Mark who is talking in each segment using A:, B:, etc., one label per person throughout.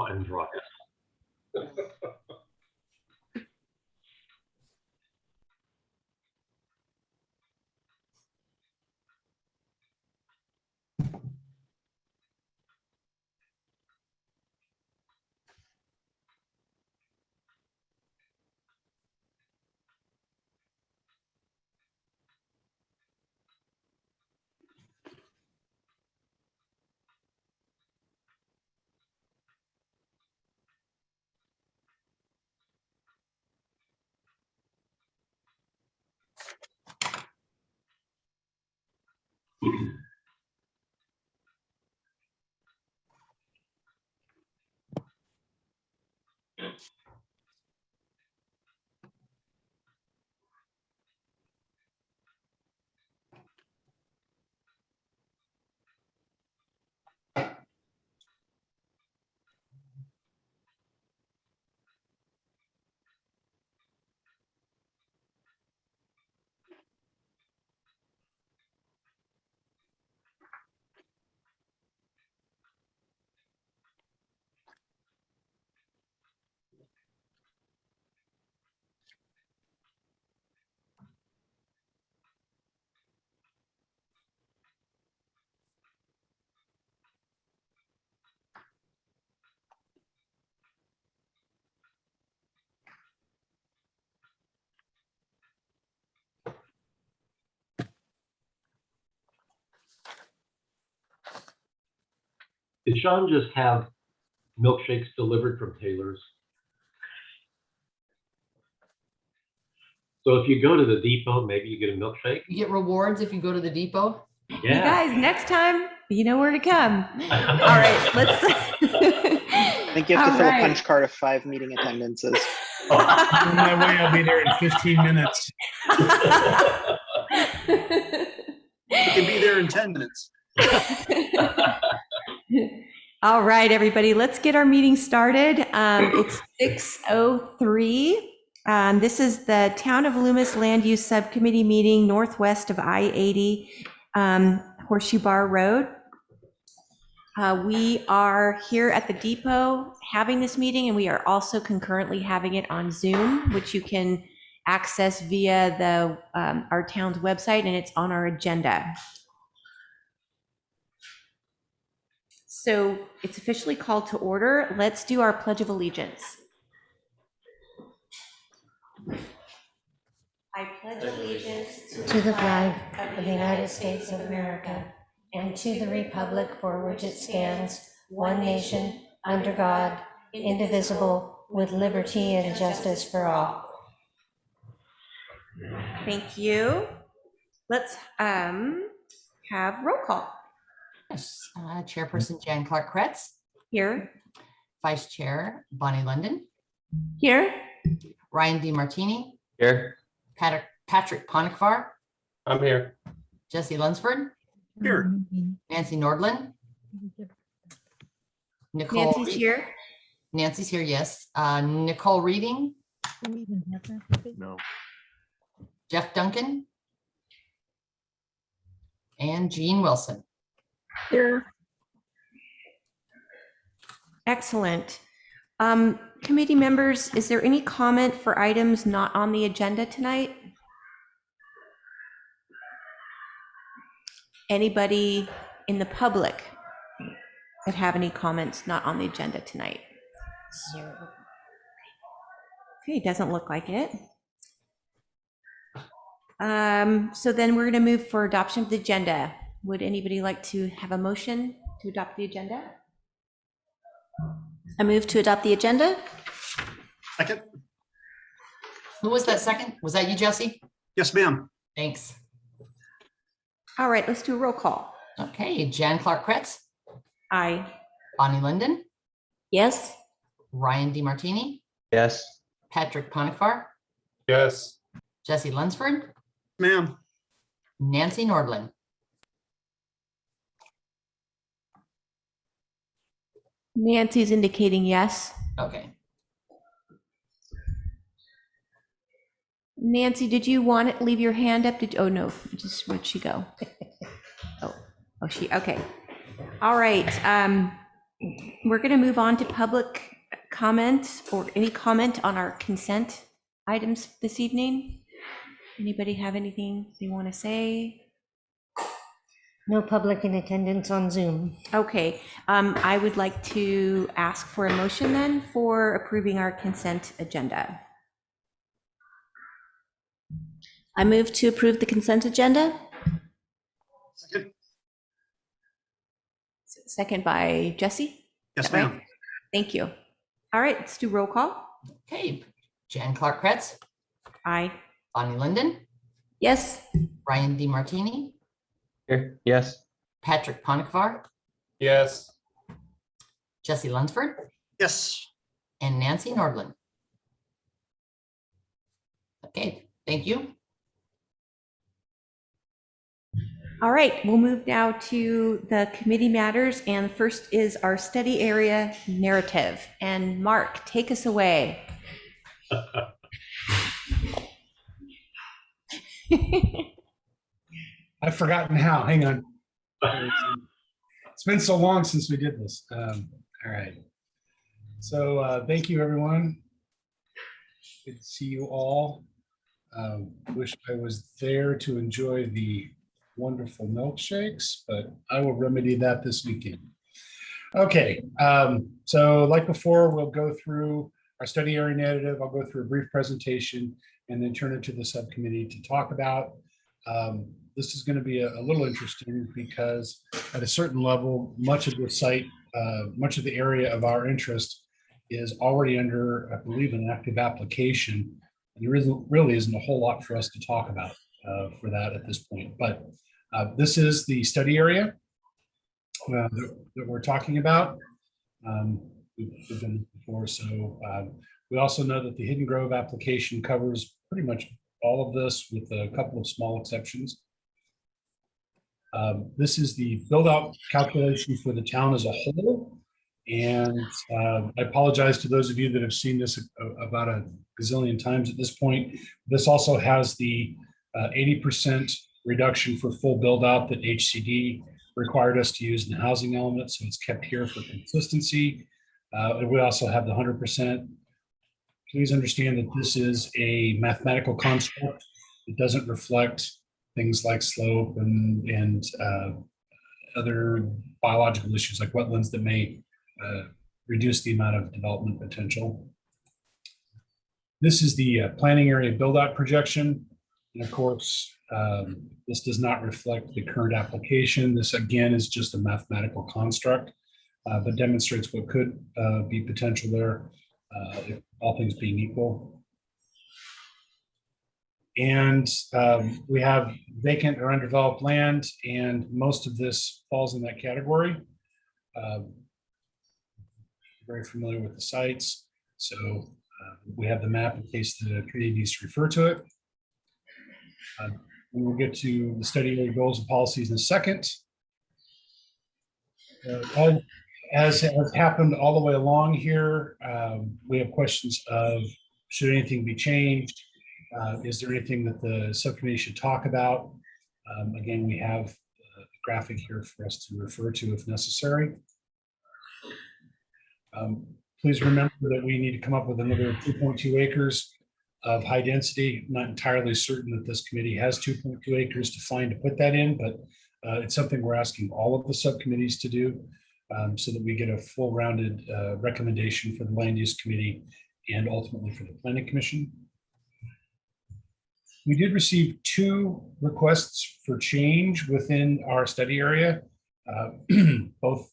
A: and dry. Did Sean just have milkshakes delivered from Taylor's? So if you go to the depot, maybe you get a milkshake?
B: You get rewards if you go to the depot?
C: Yeah. You guys, next time, you know where to come. All right, let's.
D: I think you have to fill a punch card of 5 meeting attendances.
E: On my way, I'll be there in 15 minutes.
F: You can be there in 10 minutes.
C: All right, everybody, let's get our meeting started. It's 6:03. This is the Town of Loomis Land Use Subcommittee meeting northwest of I-80, Horseshoe Bar Road. We are here at the depot having this meeting, and we are also concurrently having it on Zoom, which you can access via the our town's website, and it's on our agenda. So it's officially called to order. Let's do our Pledge of Allegiance. I pledge allegiance
G: to the flag of the United States of America and to the republic for which it stands, one nation, under God, indivisible, with liberty and justice for all.
C: Thank you. Let's have roll call.
B: Yes. Chairperson Jan Clark-Kretz.
C: Here.
B: Vice Chair Bonnie London.
C: Here.
B: Ryan DiMartini.
H: Here.
B: Patrick Ponikvar.
H: I'm here.
B: Jesse Lunsford.
F: Here.
B: Nancy Nordland. Nicole.
C: Nancy's here.
B: Nancy's here, yes. Nicole Reading.
F: No.
B: Jeff Duncan. And Jean Wilson.
G: Here.
C: Excellent. Committee members, is there any comment for items not on the agenda tonight? Anybody in the public that have any comments not on the agenda tonight? Zero. Okay, doesn't look like it. So then we're going to move for adoption of the agenda. Would anybody like to have a motion to adopt the agenda?
I: I move to adopt the agenda.
F: Second?
B: Who was that second? Was that you, Jesse?
F: Yes, ma'am.
B: Thanks.
C: All right, let's do a roll call.
B: Okay, Jan Clark-Kretz.
C: Aye.
B: Bonnie London.
I: Yes.
B: Ryan DiMartini.
H: Yes.
B: Patrick Ponikvar.
H: Yes.
B: Jesse Lunsford.
F: Ma'am.
B: Nancy Nordland.
C: Nancy's indicating yes.
B: Okay.
C: Nancy, did you want to leave your hand up? Oh no, just where'd she go? Oh, she, okay. All right. We're going to move on to public comment or any comment on our consent items this evening. Anybody have anything they want to say?
G: No public in attendance on Zoom.
C: Okay, I would like to ask for a motion then for approving our consent agenda.
I: I move to approve the consent agenda.
F: Second.
C: Second by Jesse.
F: Yes,
C: Is that right?
F: ma'am.
C: Thank you. All right, let's do roll call.
B: Okay, Jan Clark Kretz,
C: Aye.
B: Bonnie Linden,
I: Yes.
B: Ryan DiMartini,
H: Here, yes.
B: Patrick Ponikavar,
H: Yes.
B: Jesse Lunsford,
F: Yes.
B: and Nancy Nordlund. Okay, thank you.
C: All right, we'll move now to the committee matters, and the first is our study area narrative. And Mark, take us away.
E: I've forgotten how. Hang on. It's been so long since we did this. All right. So thank you, everyone. Good to see you all. Wish I was there to enjoy the wonderful milkshakes, but I will remedy that this weekend. Okay, so like before, we'll go through our study area narrative. I'll go through a brief presentation and then turn it to the subcommittee to talk about. This is going to be a little interesting because at a certain level, much of the site, much of the area of our interest is already under, I believe, an active application. And there really isn't a whole lot for us to talk about for that at this point. But this is the study area that we're talking about. We've done before, so we also know that the Hidden Grove application covers pretty much all of this with a couple of small exceptions. This is the build-out calculation for the town as a whole. And I apologize to those of you that have seen this about a gazillion times at this point. This also has the 80% reduction for full build-out that HCD required us to use in the housing element, so it's kept here for consistency. And we also have the 100%. Please understand that this is a mathematical construct. It doesn't reflect things like slope and other biological issues like wetlands that may reduce the amount of development potential. This is the planning area build-out projection. And of course, this does not reflect the current application. This again is just a mathematical construct, but demonstrates what could be potential there if all things being equal. And we have vacant or undeveloped land, and most of this falls in that category. Very familiar with the sites, so we have the map in case the committee needs to refer to it. We will get to the study area goals and policies in a second. As has happened all the way along here, we have questions of should anything be changed? Is there anything that the subcommittee should talk about? Again, we have a graphic here for us to refer to if necessary. Please remember that we need to come up with another 2.2 acres of high density. I'm not entirely certain that this committee has 2.2 acres to find to put that in, but it's something we're asking all of the subcommittees to do so that we get a full rounded recommendation for the land use committee and ultimately for the planning commission. We did receive 2 requests for change within our study area, both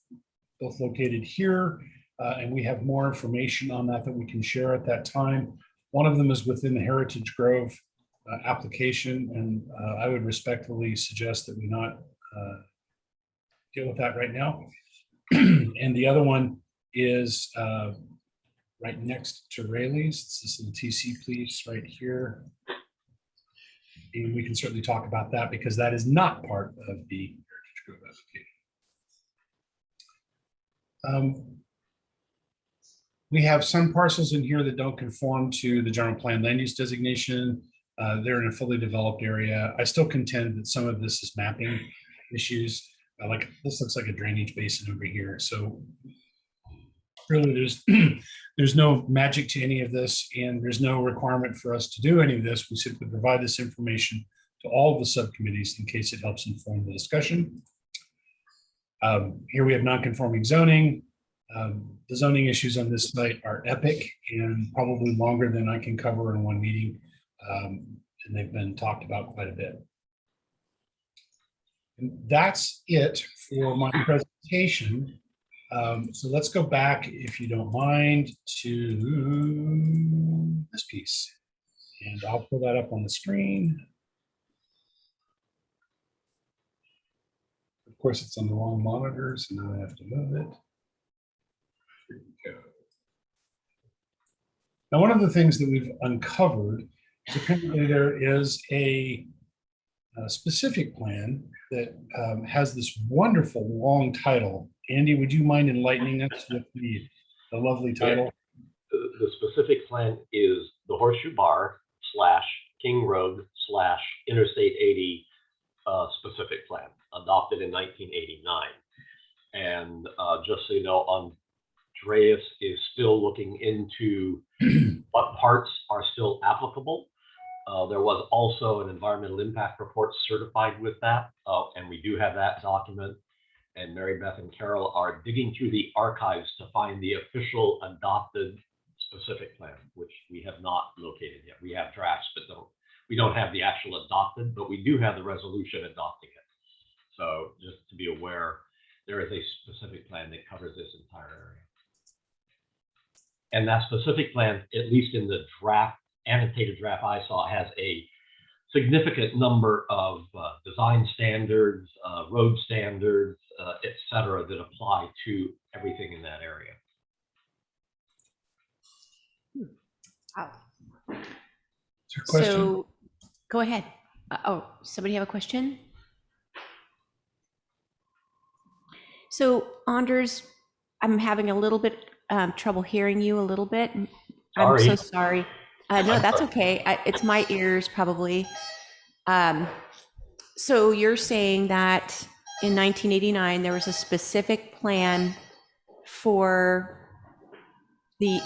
E: located here, and we have more information on that we can share at that time. One of them is within the Heritage Grove application, and I would respectfully suggest that we not deal with that right now. And the other one is right next to Rayleigh's. It's this little TC piece right here. And we can certainly talk about that because that is not part of the Heritage Grove application. We have some parcels in here that don't conform to the general plan land use designation. They're in a fully developed area. I still contend that some of this is mapping issues. Like this looks like a drainage basin over here. So really, there's no magic to any of this, and there's no requirement for us to do any of this. We simply provide this information to all of the subcommittees in case it helps inform the discussion. Here we have non-conforming zoning. The zoning issues on this site are epic and probably longer than I can cover in one meeting. And they've been talked about quite a bit. And that's it for my presentation. So let's go back, if you don't mind, to this piece. And I'll pull that up on the screen. Of course, it's on the wrong monitor, so now I have to move it. Here we go. Now, one of the things that we've uncovered is apparently there is a specific plan that has this wonderful long title. Andy, would you mind enlightening us with the lovely title?
A: The specific plan is the Horseshoe Bar / King Road / Interstate 80 specific plan, adopted in 1989. And just so you know, Andreas is still looking into what parts are still applicable. There was also an environmental impact report certified with that, and we do have that document. And Mary Beth and Carol are digging through the archives to find the official adopted specific plan, which we have not located yet. We have drafts, but we don't have the actual adopted, but we do have the resolution adopting it. So just to be aware, there is a specific plan that covers this entire area. And that specific plan, at least in the draft, annotated draft I saw, has a significant number of design standards, road standards, et cetera, that apply to everything in that area.
C: Wow.
E: Is there a question?
C: So go ahead. Oh, somebody have a question? So Anders, I'm having a little bit trouble hearing you a little bit. I'm so sorry. No, that's okay. It's my ears probably. So you're saying that in 1989, there was a specific plan for the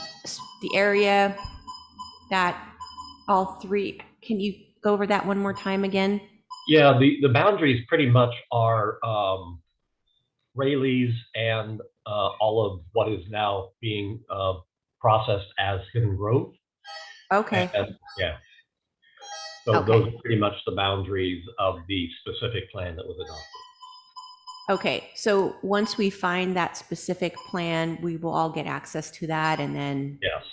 C: area that all three, can you go over that one more time again?
A: Yeah, the boundaries pretty much are Rayleigh's and all of what is now being processed as Hidden Grove.
C: Okay.
A: Yeah. So
C: Okay.
A: those are pretty much the boundaries of the specific plan that was adopted.
C: Okay, so once we find that specific plan, we will all get access to that and then.
A: Yes.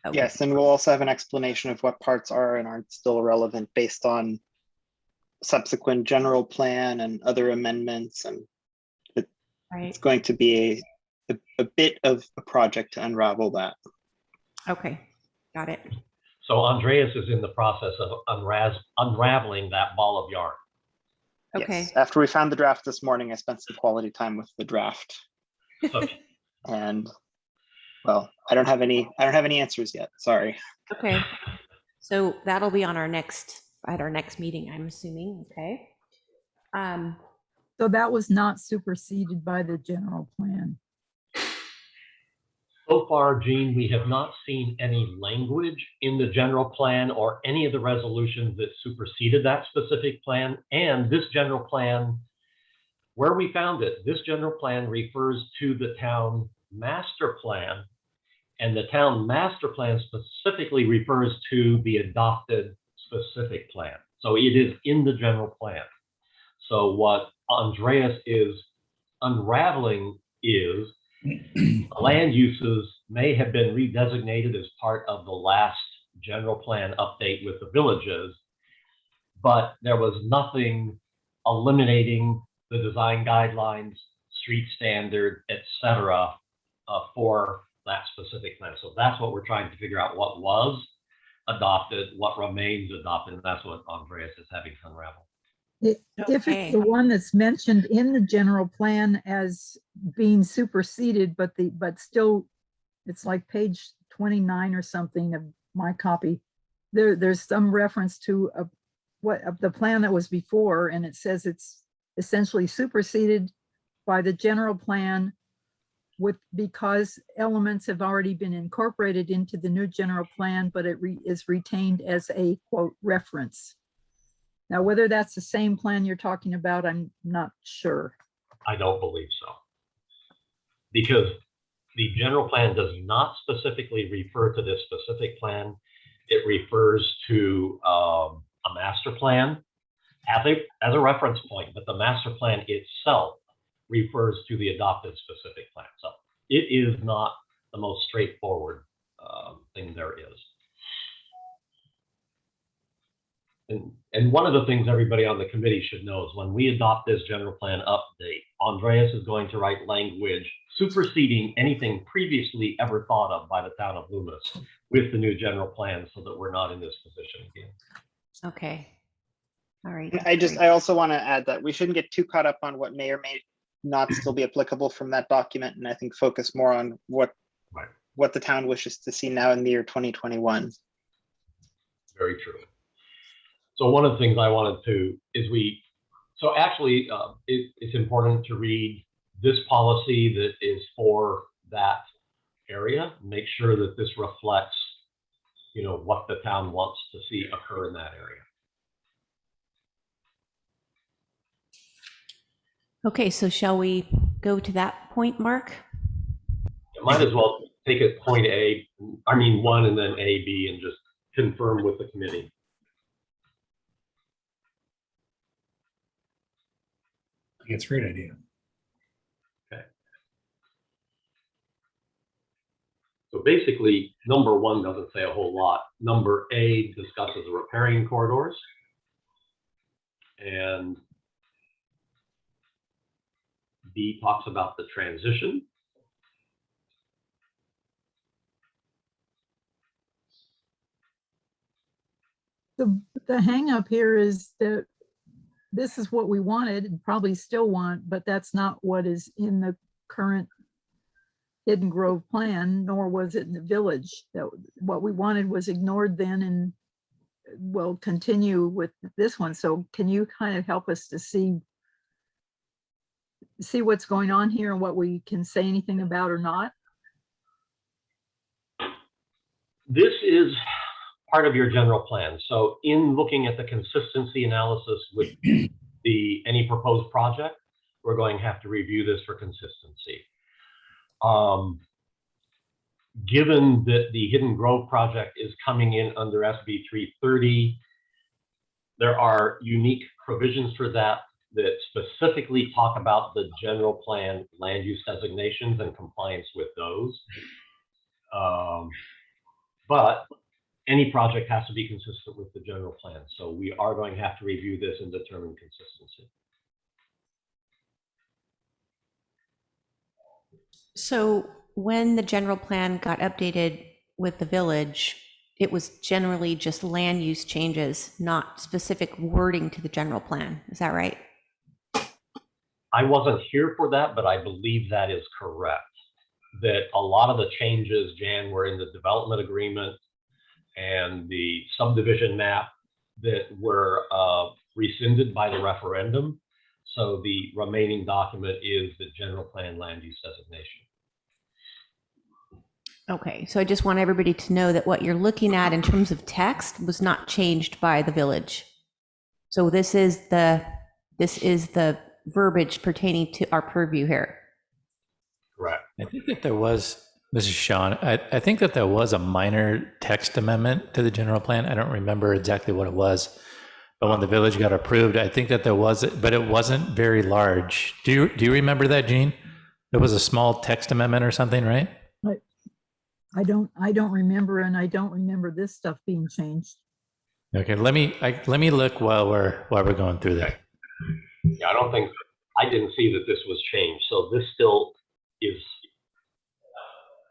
C: Okay.
D: Yes, and we'll also have an explanation of what parts are and aren't still relevant based on subsequent general plan and other amendments. And
C: Right.
D: it's going to be a bit of a project to unravel that.
C: Okay, got it.
A: So Andreas is in the process of unraveling that ball of yarn.
C: Okay.
D: Yes. After we found the draft this morning, I spent some quality time with the draft.
A: Okay.
D: And well, I don't have any answers yet. Sorry.
C: Okay. So that'll be on at our next meeting, I'm assuming. Okay.
J: So that was not superseded by the general plan.
A: So far, Gene, we have not seen any language in the general plan or any of the resolutions that superseded that specific plan. And this general plan, where we found it, this general plan refers to the town master plan, and the town master plan specifically refers to the adopted specific plan. So it is in the general plan. So what Andreas is unraveling is land uses may have been redesignated as part of the last general plan update with the villages, but there was nothing eliminating the design guidelines, street standard, et cetera, for that specific plan. So that's what we're trying to figure out, what was adopted, what remains adopted, and that's what Andreas is having to unravel.
J: If it's the one that's mentioned in the general plan as being superseded, but still, it's like page 29 or something of my copy. There's some reference to the plan that was before, and it says it's essentially superseded by the general plan because elements have already been incorporated into the new general plan, but it is retained as a quote reference. Now, whether that's the same plan you're talking about, I'm not sure.
A: I don't believe so. Because the general plan does not specifically refer to this specific plan. It refers to a master plan as a reference point, but the master plan itself refers to the adopted specific plan. So it is not the most straightforward thing there is. And one of the things everybody on the committee should know is when we adopt this general plan update, Andreas is going to write language superseding anything previously ever thought of by the town of Loomis with the new general plan, so that we're not in this position again.
C: Okay. All right.
D: I also want to add that we shouldn't get too caught up on what may or may not still be applicable from that document, and I think focus more on what the town wishes to see now in the year 2021.
A: Very true. So one of the things I wanted to is so actually it's important to read this policy that is for that area. Make sure that this reflects, what the town wants to see occur in that area.
C: Okay, so shall we go to that point, Mark?
A: You might as well take it point A, I mean 1 and then A, B, and just confirm with the committee.
E: I think it's a great idea.
A: Okay. So basically, number 1 doesn't say a whole lot. Number A discusses repairing corridors. And B talks about the transition.
J: The hang up here is that this is what we wanted and probably still want, but that's not what is in the current Hidden Grove plan, nor was it in the village. That what we wanted was ignored then, and will continue with this one. So can you kind of help us to see what's going on here and what we can say anything about or not?
A: This is part of your general plan. So in looking at the consistency analysis with any proposed project, we're going to have to review this for consistency. Given that the Hidden Grove project is coming in under SB 330, there are unique provisions for that specifically talk about the general plan land use designations and compliance with those. But any project has to be consistent with the general plan. So we are going to have to review this and determine consistency.
C: So when the general plan got updated with the village, it was generally just land use changes, not specific wording to the general plan. Is that right?
A: I wasn't here for that, but I believe that is correct. That a lot of the changes, Jan, were in the development agreement and the subdivision map that were rescinded by the referendum. So the remaining document is the general plan land use designation.
C: Okay, so I just want everybody to know that what you're looking at in terms of text was not changed by the village. So this is the verbiage pertaining to our purview here.
A: Correct.
H: I think that there was, this is Sean, I think that there was a minor text amendment to the general plan. I don't remember exactly what it was, but when the village got approved, I think that there was, but it wasn't very large. Do you remember that, Gene? There was a small text amendment or something, right?
J: I don't remember, and I don't remember this stuff being changed.
H: Okay, let me look while we're going through that.
A: Yeah, I didn't see that this was changed. So this still is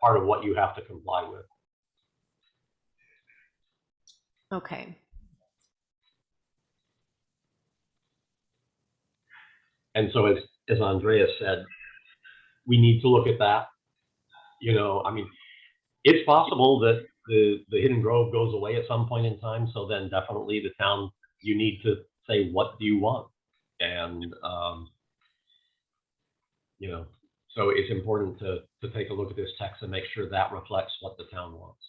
A: part of what you have to comply with.
C: Okay.
A: And so as Andrea said, we need to look at that. I mean, it's possible that the Hidden Grove goes away at some point in time. So then definitely the town, you need to say, what do you want? And, So it's important to take a look at this text and make sure that reflects what the town wants.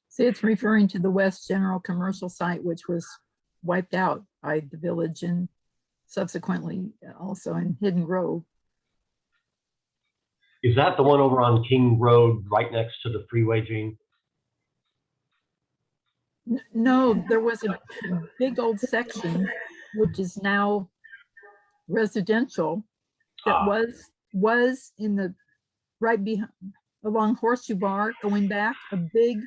J: See, it's referring to the West General Commercial Site, which was wiped out by the village and subsequently also in Hidden Grove.
A: Is that the one over on King Road, right next to the freeway, Gene?
J: No, there was a big old section, which is now residential, that
A: Ah.
J: was in the, right behind, along Horseshoe Bar, going back, a big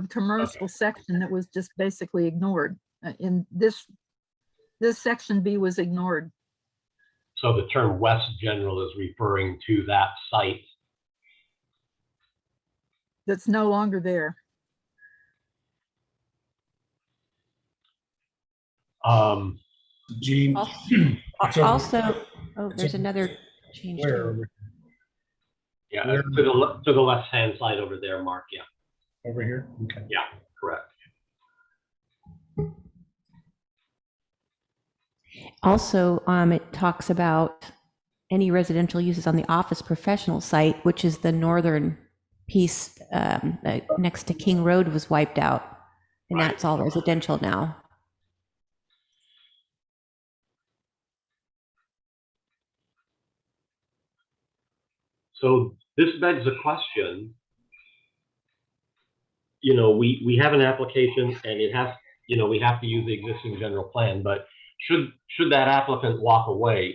J: commercial section that was just basically ignored. In this section B was ignored.
A: So the term West General is referring to that site.
J: That's no longer there.
E: Gene.
C: Also, oh, there's another change.
E: Where?
C: too.
A: Yeah,
E: Where?
A: to the left-hand side over there, Mark. Yeah,
E: Over here? Okay.
A: yeah, correct.
C: Also, it talks about any residential uses on the office professional site, which is the northern piece next to King Road was wiped out. And
A: Right.
C: that's all residential now.
A: So this begs the question, you know, we have an application and it has, you know, we have to use the existing general plan, but should that applicant walk away,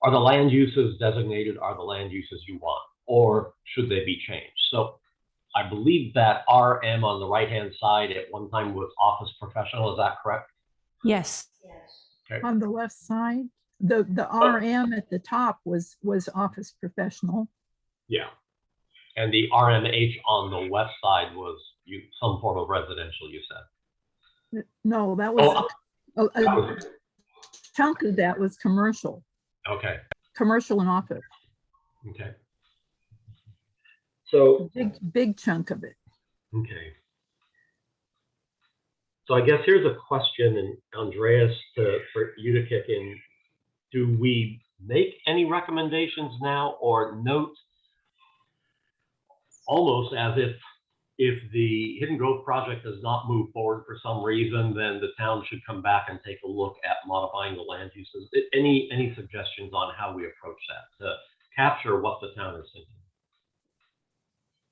A: are the land uses designated are the land uses you want, or should they be changed? So I believe that RM on the right-hand side at one time was office professional, is that correct?
C: Yes.
A: Okay.
J: On the left side, the RM at the top was office professional.
A: Yeah. And the RMH on the west side was some form of residential, you said?
J: No, that was
A: Oh,
J: a
A: that was,
J: chunk of that was commercial,
A: okay,
J: commercial and office,
A: okay. So,
J: big chunk of it.
A: okay. So I guess here's a question, and Andreas, for you to kick in. Do we make any recommendations now, or note almost as if the Hidden Grove project does not move forward for some reason, then the town should come back and take a look at modifying the land uses? Any suggestions on how we approach that to capture what the town is thinking?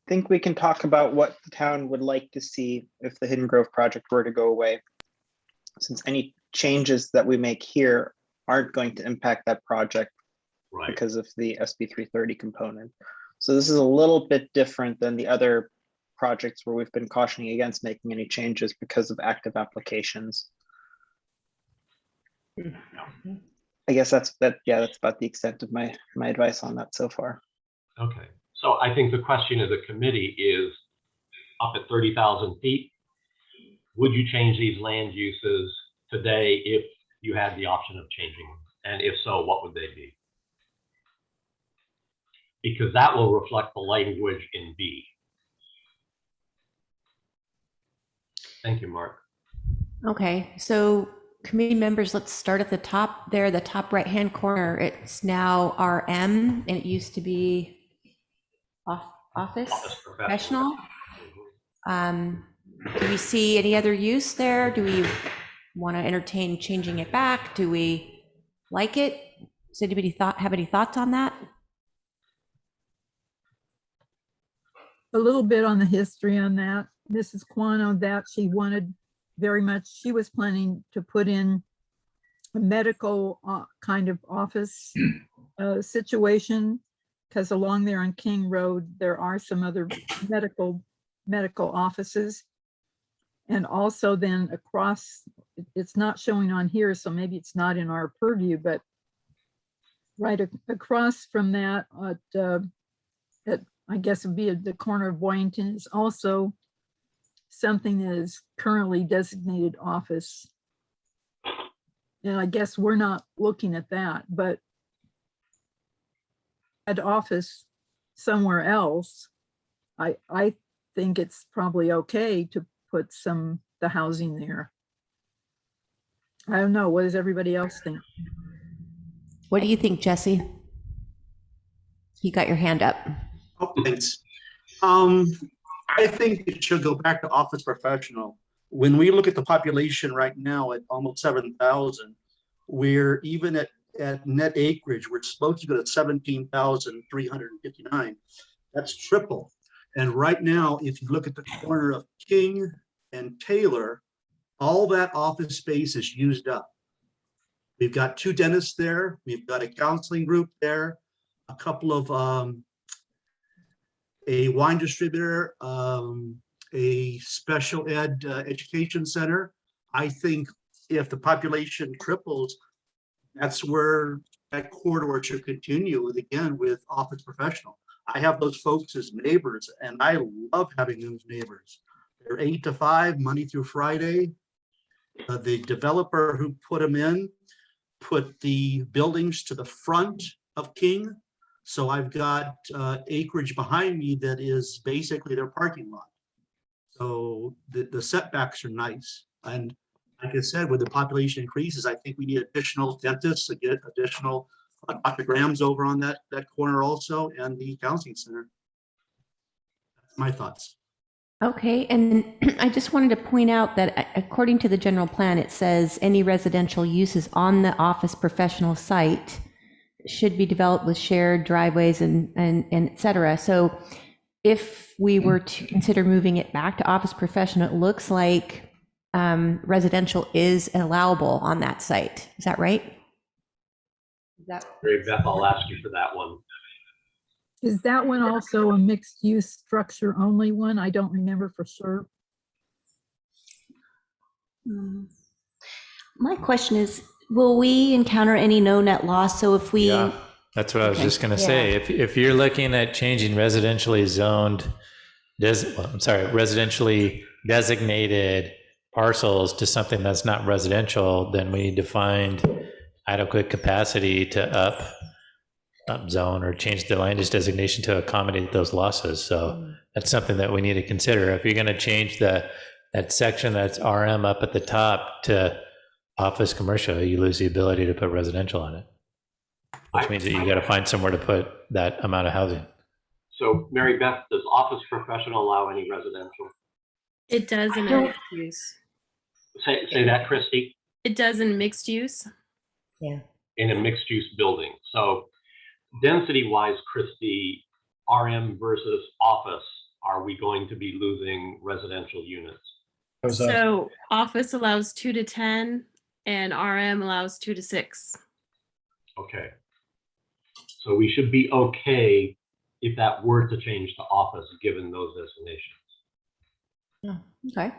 D: I think we can talk about what the town would like to see if the Hidden Grove project were to go away, since any changes that we make here aren't going to impact that project
A: Right.
D: because of the SB 330 component. So this is a little bit different than the other projects where we've been cautioning against making any changes because of active applications. I guess that's about the extent of my advice on that so far.
A: Okay. So I think the question of the committee is, up at 30,000 feet, would you change these land uses today if you had the option of changing them? And if so, what would they be? Because that will reflect the language in B. Thank you, Mark.
C: Okay, so committee members, let's start at the top there, the top right-hand corner. It's now RM, and it used to be office professional. Do we see any other use there? Do we want to entertain changing it back? Do we like it? Does anybody have any thoughts on that?
J: A little bit on the history on that. Mrs. Quano, that she wanted very much, she was planning to put in a medical kind of office situation, because along there on King Road, there are some other medical offices. And also then across, it's not showing on here, so maybe it's not in our purview, but right across from that at I guess it'd be at the corner of Boynton is also something that is currently designated office. and I guess we're not looking at that, but an office somewhere else, I think it's probably okay to put the housing there. I don't know. What does everybody else think?
C: What do you think, Jesse? You got your hand up.
F: Oh, thanks. I think it should go back to office professional. When we look at the population right now at almost 7,000, we're even at net acreage, we're supposed to go to 17,359. That's triple. And right now, if you look at the corner of King and Taylor, all that office space is used up. We've got 2 dentists there. We've got a counseling group there, a couple of a wine distributor, a special ed education center. I think if the population triples, that's where that corridor should continue again with office professional. I have those folks as neighbors, and I love having them as neighbors. They're 8 to 5, Monday through Friday. The developer who put them in put the buildings to the front of King. So I've got acreage behind me that is basically their parking lot. So the setbacks are nice. And like I said, with the population increases, I think we need additional dentists to get additional Dr. Graham's over on that corner also, and the counseling center. That's my thoughts.
C: Okay, and I just wanted to point out that according to the general plan, it says any residential uses on the office professional site should be developed with shared driveways and et cetera. So if we were to consider moving it back to office professional, it looks like residential is allowable on that site. Is that right?
A: Mary Beth, I'll ask you for that one.
J: Is that one also a mixed use structure only one? I don't remember for sure.
I: My question is, will we encounter any no net loss? So if we,
H: Yeah, that's what I was just going to say. If you're looking at changing residentially zoned, residentially designated parcels to something that's not residential, then we need to find adequate capacity to up zone or change the land use designation to accommodate those losses. So that's something that we need to consider. If you're going to change that section that's RM up at the top to office commercial, you lose the ability to put residential on it, which means that you got to find somewhere to put that amount of housing.
A: So Mary Beth, does office professional allow any residential?
K: It does in a mixed use.
A: Say that, Christy.
K: It does in mixed use.
B: Yeah.
A: In a mixed use building. So density wise, Christy, RM versus office, are we going to be losing residential units?
K: So office allows 2 to 10 and RM allows 2 to 6.
A: Okay. So we should be okay if that were to change to office, given those designations.
C: Okay.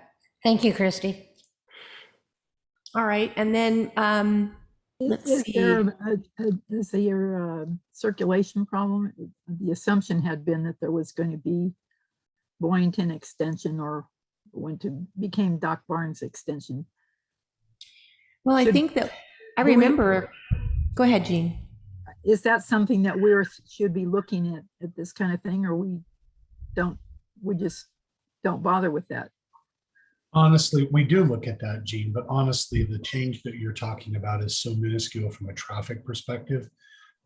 G: Thank you, Christy.
C: All right, and then let's
J: Is
C: see.
J: there a circulation problem? The assumption had been that there was going to be Boynton extension or became Doc Barnes extension.
C: Well, I think that I remember. Go ahead, Jean.
J: Is that something that should be looking at this kind of thing, or we just don't bother with that?
E: Honestly, we do look at that, Gene, but honestly, the change that you're talking about is so minuscule from a traffic perspective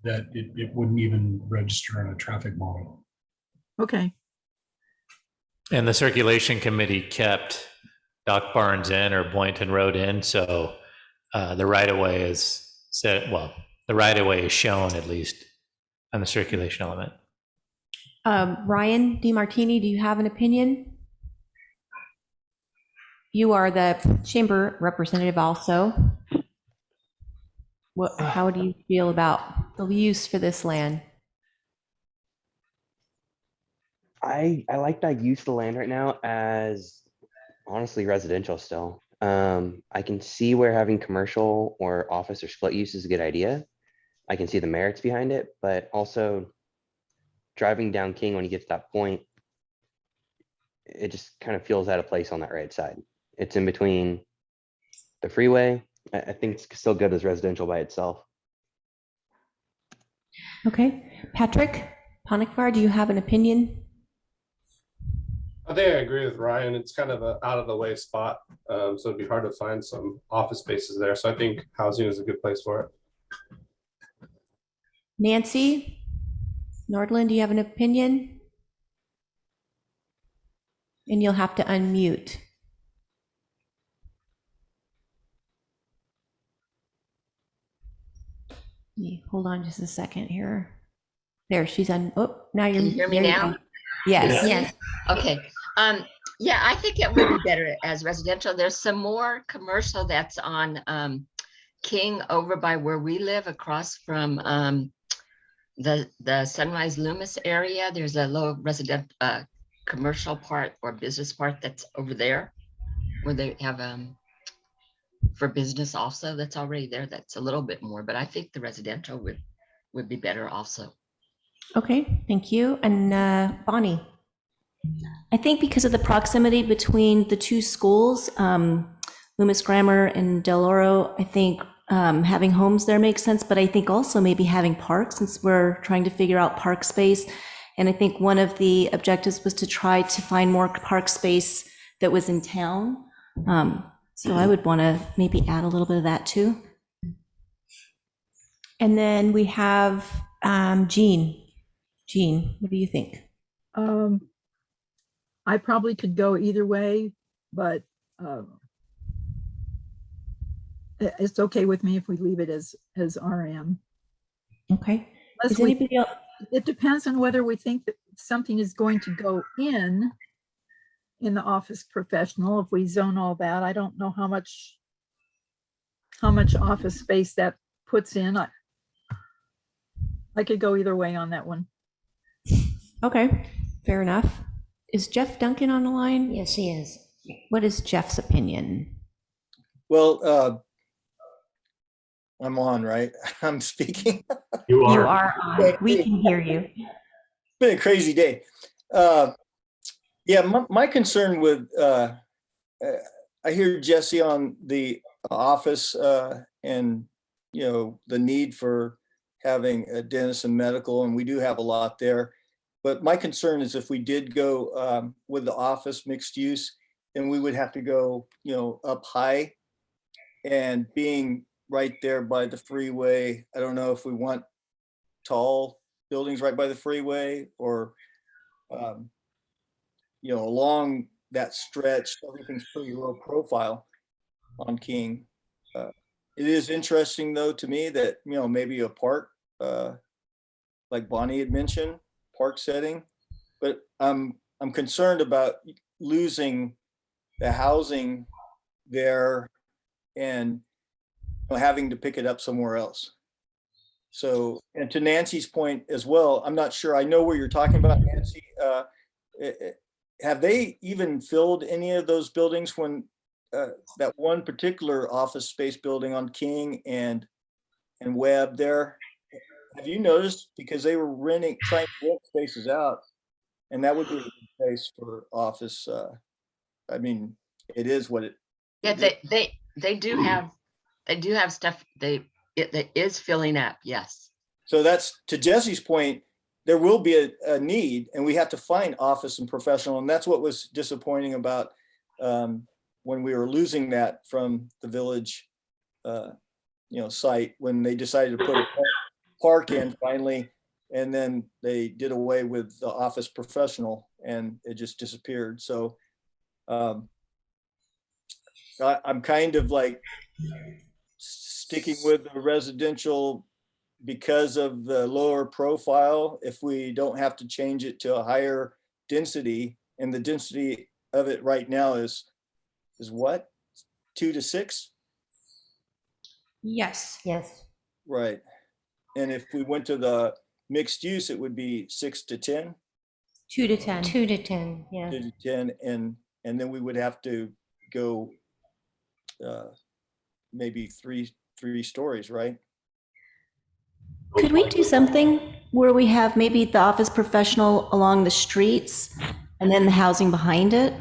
E: that it wouldn't even register on a traffic model.
J: Okay.
H: And the circulation committee kept Doc Barnes in or Boynton Road in, so the right of way is set. Well, the right of way is shown at least on the circulation element.
C: Ryan DiMartini, do you have an opinion? You are the chamber representative also. How do you feel about the use for this land?
L: I like that use of the land right now as honestly residential still. I can see where having commercial or office or split use is a good idea. I can see the merits behind it, but also driving down King when you get to that point, it just kind of feels out of place on that right side. It's in between the freeway I think it's still good as residential by itself.
C: Okay, Patrick Ponikvar, do you have an opinion?
M: I think I agree with Ryan. It's kind of an out of the way spot. So it'd be hard to find some office spaces there. So I think housing is a good place for it.
C: Nancy Nordland, do you have an opinion? And you'll have to unmute. Hold on just a second here. There, she's on. Oh, now you're.
N: Can you hear me
C: there you
N: now?
C: go. Yes.
N: Yes. Okay. Yeah, I think it would be better as residential. There's some more commercial that's on King over by where we live, across from the Sunrise Loomis area. There's a low resident commercial part or business part that's over there, where they have for business also, that's already there. That's a little bit more, but I think the residential would be better also.
C: Okay, thank you. And Bonnie.
I: I think because of the proximity between the two schools, Loomis Grammar and Del Oro, I think having homes there makes sense, but I think also maybe having parks, since we're trying to figure out park space. And I think one of the objectives was to try to find more park space that was in town. So I would want to maybe add a little bit of that too.
C: And then we have Jean. Jean, what do you think?
J: I probably could go either way, but it's okay with me if we leave it as RM.
C: Okay.
J: Unless
C: Is anybody else?
J: It depends on whether we think that something is going to go in the office professional. If we zone all that, I don't know how much office space that puts in. I could go either way on that one.
C: Okay, fair enough. Is Jeff Duncan on the line?
G: Yes, he is.
C: What is Jeff's opinion?
O: Well, I'm on, right? I'm speaking.
A: You are.
C: You are on. We can hear you.
O: It's been a crazy day. Yeah, my concern with, I hear Jesse on the office and, you know, the need for having a dentist and medical, and we do have a lot there. But my concern is if we did go with the office mixed use, then we would have to go, you know, up high, and being right there by the freeway. I don't know if we want tall buildings right by the freeway or, you know, along that stretch. Everything's pretty low profile on King. It is interesting though to me that, you know, maybe a park, like Bonnie had mentioned, park setting, but I'm concerned about losing the housing there and, you know, having to pick it up somewhere else. So, and to Nancy's point as well, I'm not sure, I know where you're talking about, Nancy. Have they even filled any of those buildings when that one particular office space building on King and Webb there? Have you noticed? Because they were trying to rent spaces out, and that would be a good place for office. I mean, it is what it.
N: Yeah, they do have stuff. It is filling up. Yes.
O: So that's, to Jesse's point, there will be a need, and we have to find office and professional, and that's what was disappointing about when we were losing that from the village, you know, site, when they decided to put a park in finally, and then they did away with the office professional, and it just disappeared. So I'm kind of like sticking with the residential because of the lower profile. If we don't have to change it to a higher density, and the density of it right now is what, 2 to 6?
C: Yes.
G: Yes.
O: Right. And if we went to the mixed use, it would be 6 to 10.
C: 2 to 10.
G: 2 to 10, yeah.
O: 2 to 10, and then we would have to go maybe three stories, right?
I: Could we do something where we have maybe the office professional along the streets and then the housing behind it?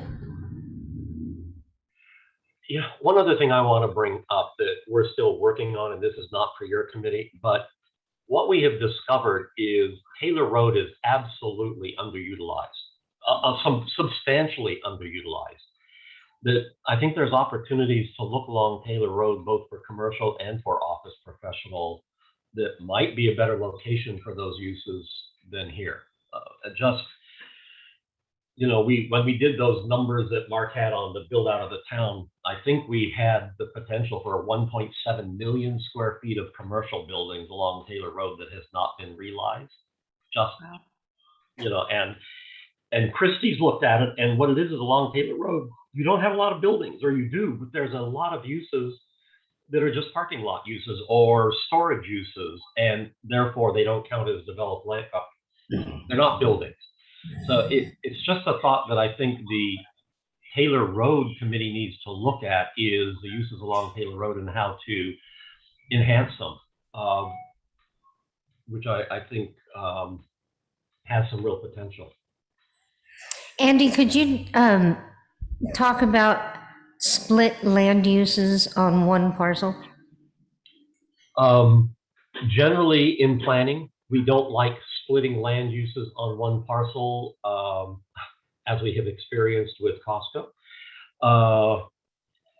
A: Yeah, one other thing I want to bring up that we're still working on, and this is not for your committee, but what we have discovered is Taylor Road is absolutely underutilized, substantially underutilized. That I think there's opportunities to look along Taylor Road, both for commercial and for office professional, that might be a better location for those uses than here. Just, you know, when we did those numbers that Mark had on the build out of the town, I think we had the potential for 1.7 million square feet of commercial buildings along Taylor Road that has not been realized. Just, you know, and Christie's looked at it, and what it is along Taylor Road, you don't have a lot of buildings, or you do, but there's a lot of uses that are just parking lot uses or storage uses, and therefore they don't count as developed land. They're not buildings. So it's just a thought that I think the Taylor Road Committee needs to look at, is the uses along Taylor Road and how to enhance them, which I think has some real potential.
G: Andy, could you talk about split land uses on one parcel?
A: Generally, in planning, we don't like splitting land uses on one parcel, as we have experienced with Costco.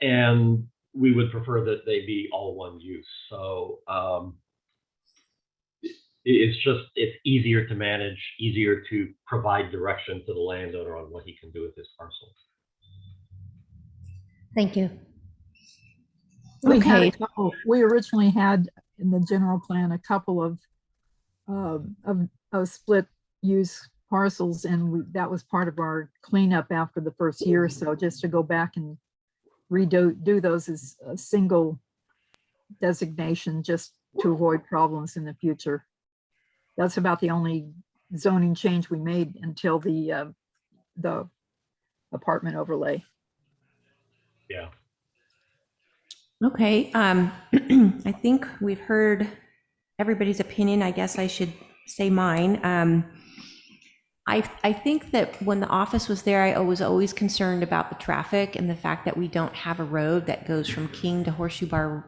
A: And we would prefer that they be all one use. So it's easier to manage, easier to provide direction to the landowner on what he can do with his parcel.
G: Thank you.
J: We originally had in the general plan a couple of split use parcels, and that was part of our cleanup after the first year or so, just to go back and do those as a single designation, just to avoid problems in the future. That's about the only zoning change we made until the apartment overlay.
A: Yeah.
C: Okay, I think we've heard everybody's opinion. I guess I should say mine. I think that when the office was there, I was always concerned about the traffic and the fact that we don't have a road that goes from King to Horseshoe Bar.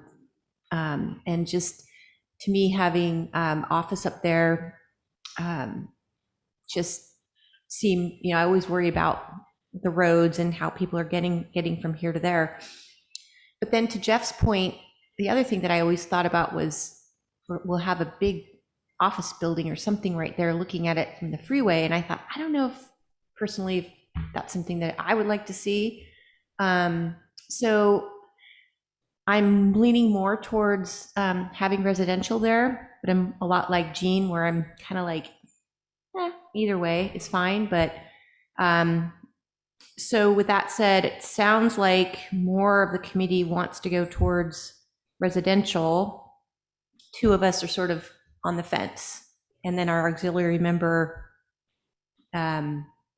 C: And just, to me, having office up there just seemed, you know, I always worry about the roads and how people are getting from here to there. But then to Jeff's point, the other thing that I always thought about was we'll have a big office building or something right there looking at it from the freeway. And I thought, I don't know if personally if that's something that I would like to see. So I'm leaning more towards having residential there, but I'm a lot like Jean, where I'm kind of like, either way is fine. But so with that said, it sounds like more of the committee wants to go towards residential. Two of us are sort of on the fence. And then our auxiliary member,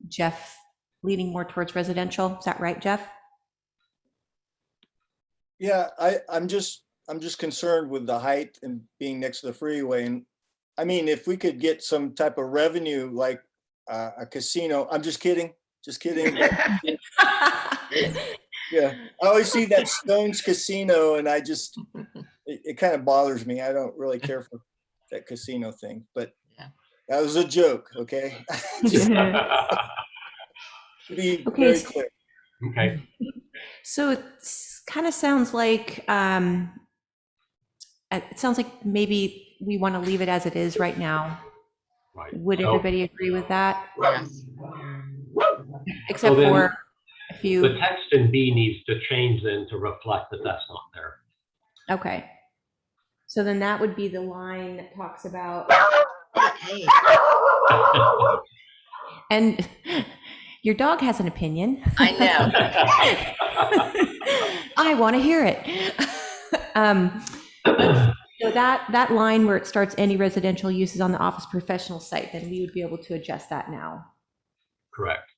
C: Jeff, leaning more towards residential. Is that right, Jeff?
O: Yeah, I'm just concerned with the height and being next to the freeway. And I mean, if we could get some type of revenue, like a casino, I'm just kidding. Yeah, I always see that Stone's Casino, and it kind of bothers me. I don't really care for that casino thing, but that was a joke. Okay. Just to be very clear.
A: Okay.
C: So it kind of sounds like maybe we want to leave it as it is right now.
A: Right.
C: Would everybody agree with that?
N: Yes.
C: Except for a few.
A: The text in B needs to change then to reflect that that's not there.
C: Okay. So then that would be the line that talks about.
N: Hey.
C: And your dog has an opinion.
N: I know.
C: I want to hear it. So that line where it starts any residential uses on the office professional site, then we would be able to adjust that now.
A: Correct.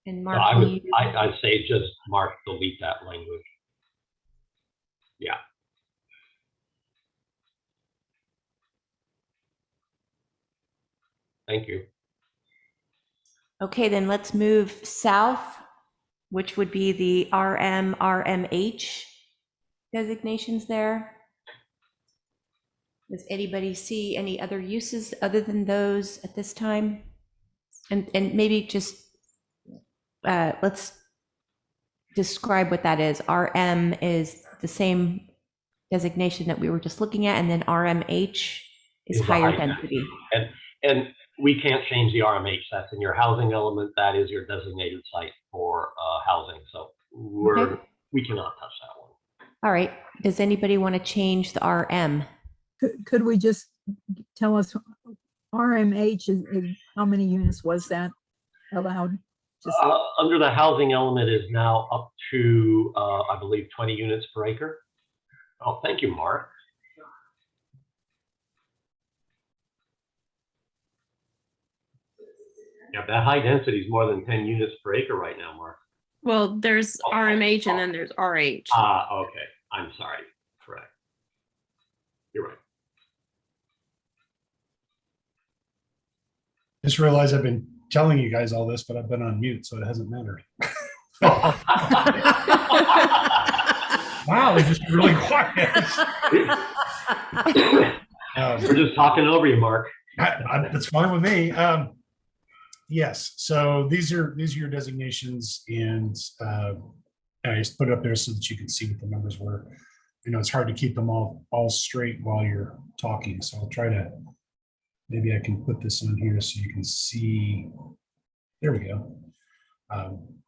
C: And
A: So
C: Mark,
A: I'd say just Mark, delete that language. Yeah. Thank you.
C: okay, then let's move south which would be the RM, RMH designations there. Does anybody see any other uses other than those at this time? And maybe just let's describe what that is. RM is the same designation that we were just looking at, and then RMH is
A: Is a
C: higher
A: high
C: density.
A: And we can't change the RMH. That's in your housing element. That is your designated site for housing. So we cannot touch that one.
C: All right. Does anybody want to change the RM?
J: Could we just tell us RMH is how many units was that allowed? Just
A: Under the housing element is now up to, I believe, 20 units per acre. Oh, thank you, Mark. Yeah, that high density is more than 10 units per acre right now, Mark.
K: Well, there's RMH and then there's RH.
A: Okay. I'm sorry. Correct. You're right.
E: Just realized I've been telling you guys all this, but I've been on mute, so it hasn't mattered. Wow, they're just really quiet.
A: We're just talking over you, Mark.
E: That's fine with me. Yes, so these are your designations, and I just put it up there so that you can see what the numbers were. You know, it's hard to keep them all straight while you're talking, so I'll try to. Maybe I can put this on here so you can see. There we go.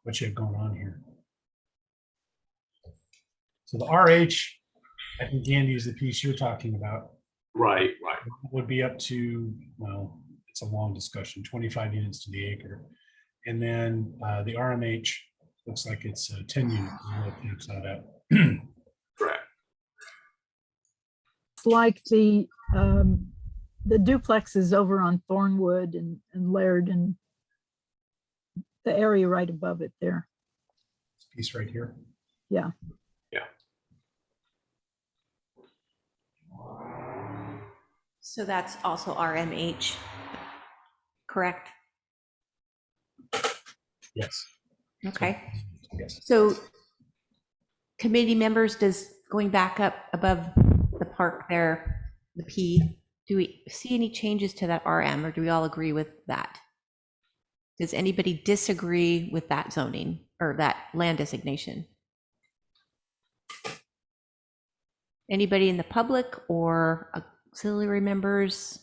E: What you have going on here. So the RH, I think Andy is the piece you're talking about.
A: Right.
E: Would be up to, well, it's a long discussion, 25 units to the acre. And then the RMH looks like it's 10 units. Takes that up.
A: Correct.
J: It's like the duplexes over on Thornwood and Laird and the area right above it there.
E: This piece right here.
J: Yeah.
C: So that's also RMH, correct?
E: Yes.
C: Okay.
E: Yes.
C: So committee members, going back up above the park there, the P, do we see any changes to that RM, or do we all agree with that? Does anybody disagree with that zoning or that land designation? Anybody in the public or auxiliary members?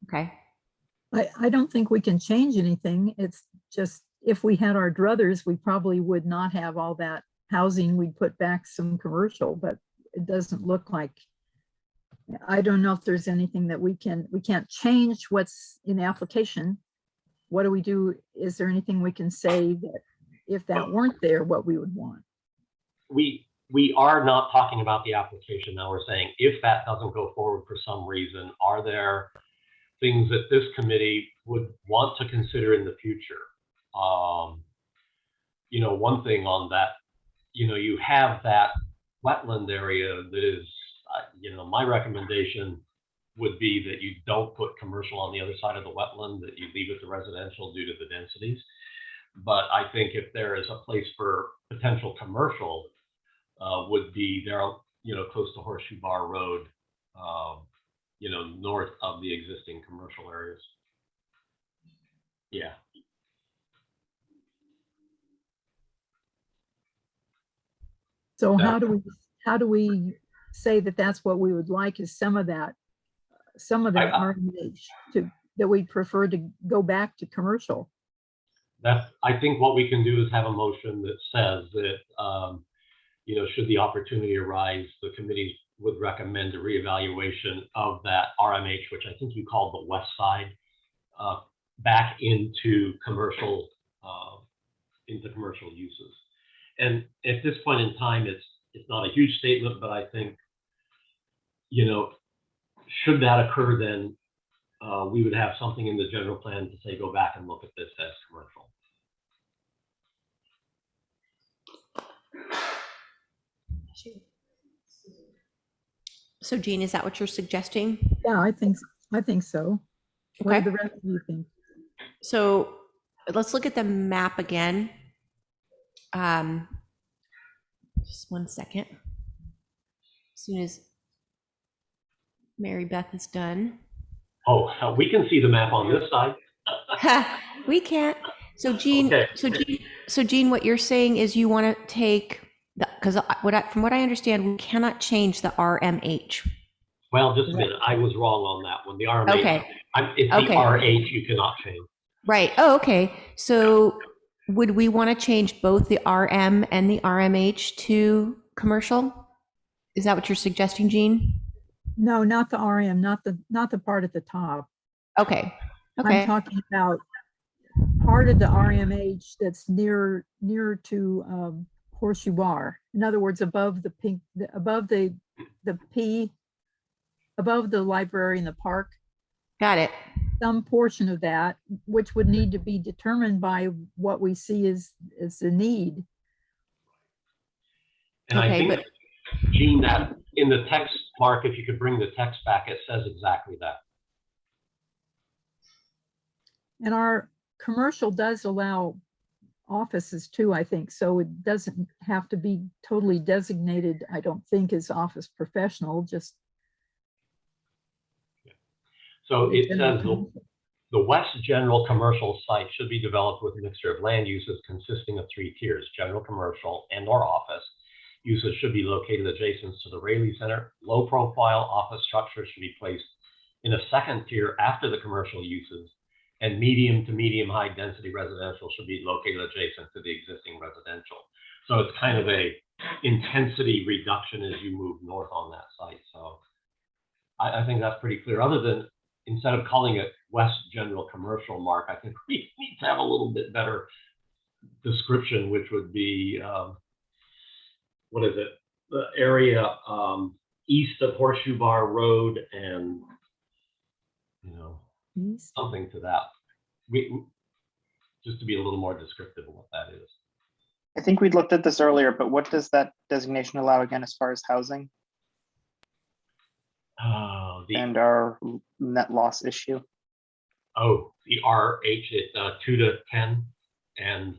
C: Okay.
J: I don't think we can change anything. It's just, if we had our druthers, we probably would not have all that housing. We'd put back some commercial, but it doesn't look like, I don't know if there's anything that we can't change what's in the application. What do we do? Is there anything we can say that if that weren't there, what we would want?
A: We are not talking about the application now. We're saying if that doesn't go forward for some reason, are there things that this committee would want to consider in the future? You know, one thing on that, you know, you have that wetland area that is, you know, my recommendation would be that you don't put commercial on the other side of the wetland, that you leave it to residential due to the densities. But I think if there is a place for potential commercial, would be there, you know, close to Horseshoe Bar Road, you know, north of the existing commercial areas. Yeah.
J: So how do we say that that's what we would like, is some of that RMH that we prefer to go back to commercial?
A: I think what we can do is have a motion that says that, you know, should the opportunity arise, the committee would recommend a reevaluation of that RMH, which I think you called the west side, back into commercial uses. And at this point in time, it's not a huge statement, but I think, you know, should that occur, then we would have something in the general plan to say, go back and look at this as commercial.
C: So Jean, is that what you're suggesting?
J: Yeah, I think so. What
C: Okay.
J: do the rest of you think?
C: So let's look at the map again. Just one second. As soon as Mary Beth is done.
A: Oh, we can see the map on this side.
C: We can't. So Jean,
A: Okay.
C: so Jean, what you're saying is you want to take, because from what I understand, we cannot change the RMH.
A: Well, just a minute. I was wrong on that one. The RMH.
C: Okay.
A: It's
C: Okay.
A: the RH you cannot change.
C: Right. Oh, okay. So would we want to change both the RM and the RMH to commercial? Is that what you're suggesting, Jean?
J: No, not the RM, not the part at the top.
C: Okay.
J: I'm talking about part of the RMH that's near to Horseshoe Bar. In other words, above the pink, above the P, above the library and the park.
C: Got it.
J: Some portion of that, which would need to be determined by what we see as the need.
A: And I think, Jean, that in the text, Mark, if you could bring the text back, it says exactly that.
J: And our commercial does allow offices too, I think. So it doesn't have to be totally designated, I don't think, as office professional, just.
A: So it says the West General Commercial site should be developed with a mixture of land uses consisting of 3 tiers: general commercial and or office. Uses should be located adjacent to the Rayleigh Center. Low profile office structures should be placed in a second tier after the commercial uses, and medium to medium high density residential should be located adjacent to the existing residential. So it's kind of a intensity reduction as you move north on that site. So I think that's pretty clear. Other than, instead of calling it West General Commercial, Mark, I think we need to have a little bit better description, which would be, what is it? The area east of Horseshoe Bar Road and, you know, something to that. We just to be a little more descriptive of what that is.
D: I think we looked at this earlier, but what does that designation allow again as far as housing? And our net loss issue.
A: Oh, the RH at 2 to 10, and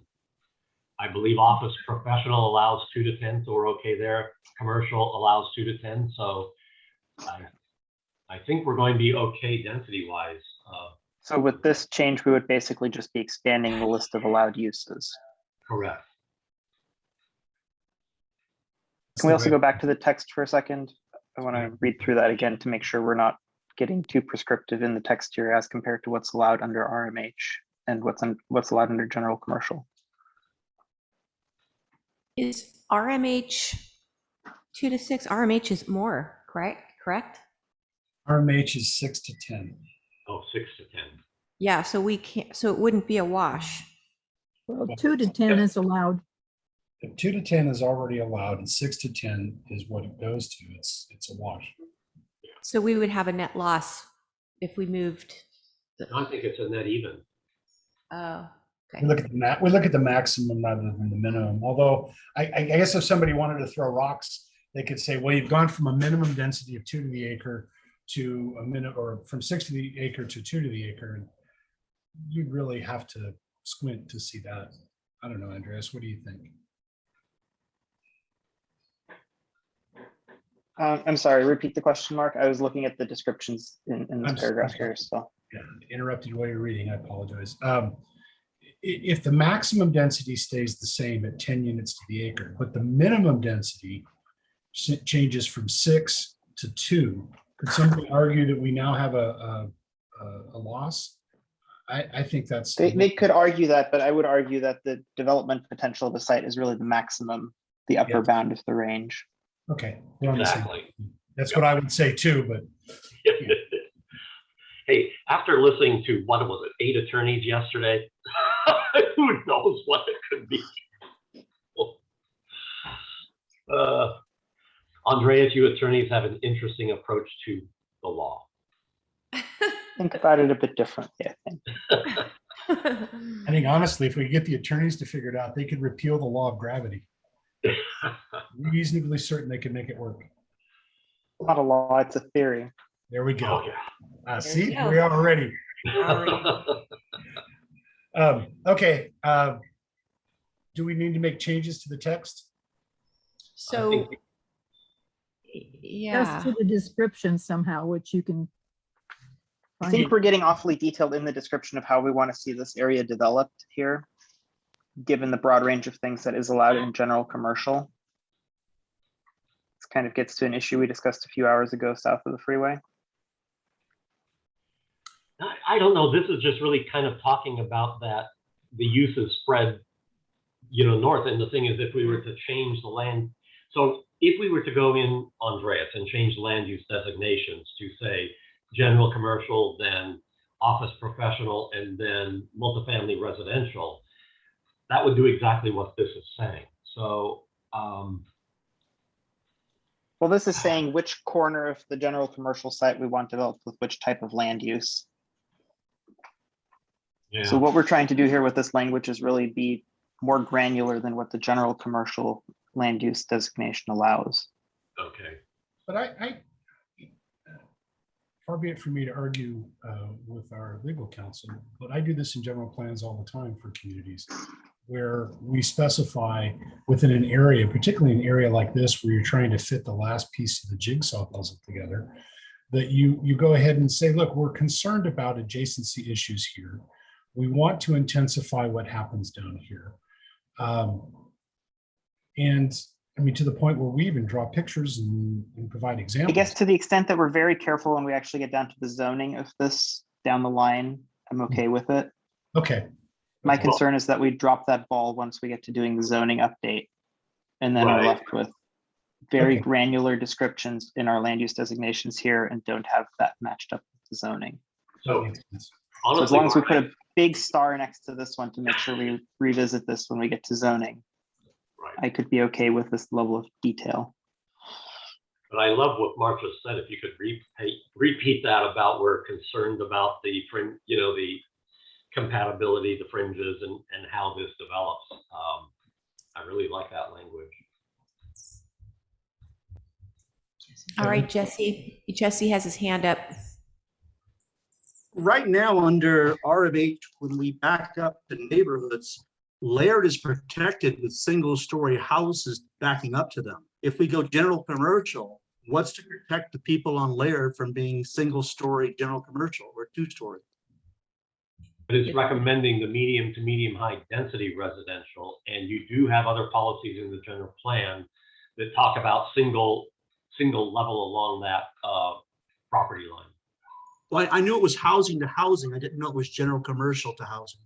A: I believe office professional allows 2 to 10, so we're okay there. Commercial allows 2 to 10, so I think we're going to be okay density wise.
D: So with this change, we would basically just be expanding the list of allowed uses.
A: Correct.
D: Can we also go back to the text for a second? I want to read through that again to make sure we're not getting too prescriptive in the text here as compared to what's allowed under RMH and what's allowed under general commercial.
C: Is RMH 2 to 6? RMH is more, correct?
E: RMH is 6 to 10.
A: Oh, 6 to 10.
C: Yeah, so we can't, so it wouldn't be a wash.
J: Well, 2 to 10 is allowed.
E: If 2 to 10 is already allowed and 6 to 10 is what it goes to, it's a wash.
C: So we would have a net loss if we moved.
A: I think it's a net even.
C: Oh, okay.
E: We look at the maximum rather than the minimum. Although I guess if somebody wanted to throw rocks, they could say, well, you've gone from a minimum density of 2 to the acre to a minute, or from 6 to the acre to 2 to the acre. And you really have to squint to see that. I don't know, Andreas, what do you think?
D: I'm sorry, repeat the question, Mark. I was looking at the descriptions in this paragraph here. So
E: yeah, interrupted you while you're reading. I apologize. If the maximum density stays the same at 10 units to the acre, but the minimum density changes from 6 to 2, could somebody argue that we now have a loss? I think that's
D: they could argue that, but I would argue that the development potential of the site is really the maximum, the upper bound of the range.
E: Okay,
A: exactly.
E: That's what I would say too, but
A: yeah. Hey, after listening to what was it, 8 attorneys yesterday, who knows what it could be? Andreas, you attorneys have an interesting approach to the law.
D: Think about it a bit differently, I think.
E: I think honestly, if we get the attorneys to figure it out, they could repeal the law of gravity. Reasonably certain they can make it work.
D: Not a law, it's a theory.
E: There we go.
A: Oh, yeah.
E: See, we are already. Okay. do we need to make changes to the text?
C: So, yeah.
J: Just to the description somehow, which you can.
D: I
J: find
D: think
J: it.
D: we're getting awfully detailed in the description of how we want to see this area developed here, given the broad range of things that is allowed in general commercial. This kind of gets to an issue we discussed a few hours ago south of the freeway.
A: I don't know. This is just really kind of talking about that the uses spread, north. And the thing is, if we were to change the land, so if we were to go in, Andreas, and change land use designations to say general commercial, then office professional, and then multifamily residential, that would do exactly what this is saying. So,
D: well, this is saying which corner of the general commercial site we want developed with which type of land use.
A: yeah.
D: So what we're trying to do here with this language is really be more granular than what the general commercial land use designation allows.
E: Okay. But far be it for me to argue with our legal counsel, but I do this in general plans all the time for communities where we specify within an area, particularly an area like this, where you're trying to fit the last piece of the jigsaw puzzle together, that you go ahead and say, look, we're concerned about adjacency issues here. We want to intensify what happens down here. And I mean, to the point where we even draw pictures and provide examples.
D: I guess to the extent that we're very careful when we actually get down to the zoning of this down the line, I'm okay with it.
E: Okay.
D: My concern is that we drop that ball once we get to doing the zoning update. And then we're left with very granular descriptions in our land use designations here and don't have that matched up with the zoning.
A: So,
D: So as long as we put a big star next to this one to make sure we revisit this when we get to zoning, I could be okay with this level of detail.
A: But I love what Marcia said. If you could repeat that about we're concerned about the the compatibility, the fringes, and how this develops. I really like that language.
C: All right, Jesse. Jesse has his hand up.
F: Right now, under RMH, when we back up the neighborhoods, layered is protected with single-story houses backing up to them. If we go general commercial, what's to protect the people on layered from being single-story general commercial or two-story?
A: But it's recommending the medium to medium high density residential, and you do have other policies in the general plan that talk about single level along that property line.
F: Well, I knew it was housing to housing. I didn't know it was general commercial to housing.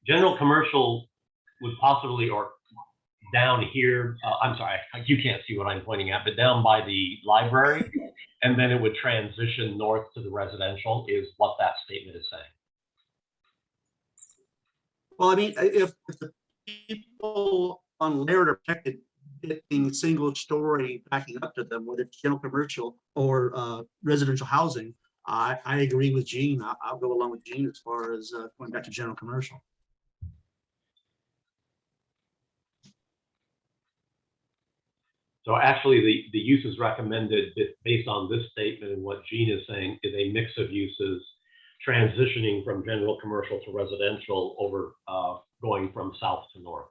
A: General commercial would possibly, or down here, I'm sorry, you can't see what I'm pointing at, but down by the library, and then it would transition north to the residential is what that statement is saying.
F: Well, I mean, if the people on layered are protected, it being single story backing up to them, whether it's general commercial or residential housing, I agree with Gene. I'll go along with Gene as far as going back to general commercial.
A: So actually, the uses recommended based on this statement and what Gene is saying is a mix of uses transitioning from general commercial to residential over going from south to north.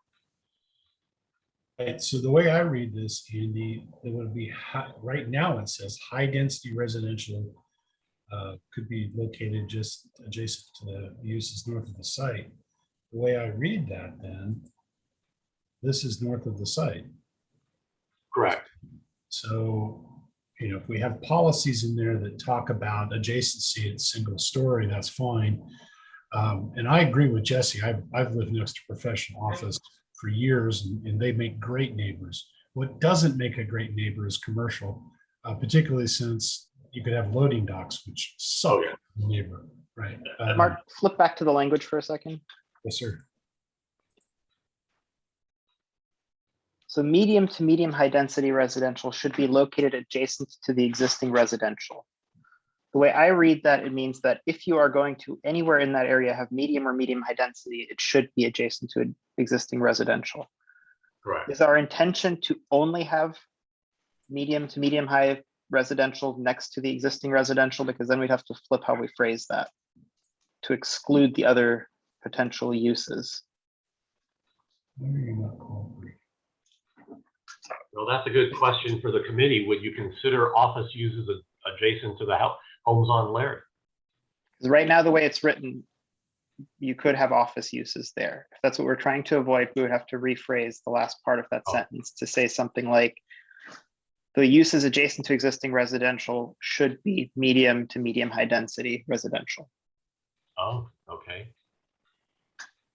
E: Right, so the way I read this, Andy, it would be right now it says high density residential could be located just adjacent to the uses north of the site. The way I read that, then this is north of the site.
A: Correct.
E: So, if we have policies in there that talk about adjacency at single story, that's fine. And I agree with Jesse. I've lived next to professional office for years, and they make great neighbors. What doesn't make a great neighbor is commercial, particularly since you could have loading docks, which suck the neighbor, right?
D: Mark, flip back to the language for a second.
E: Yes, sir.
D: So medium to medium high density residential should be located adjacent to the existing residential. The way I read that, it means that if you are going to anywhere in that area have medium or medium high density, it should be adjacent to an existing residential.
A: Correct.
D: Is our intention to only have medium to medium high residential next to the existing residential? Because then we'd have to flip how we phrase that to exclude the other potential uses.
A: Well, that's a good question for the committee. Would you consider office uses adjacent to the homes on Laird?
D: 'Cause right now, the way it's written, you could have office uses there. If that's what we're trying to avoid, we would have to rephrase the last part of that sentence to say something like, the uses adjacent to existing residential should be medium to medium high density residential.
A: Oh, okay.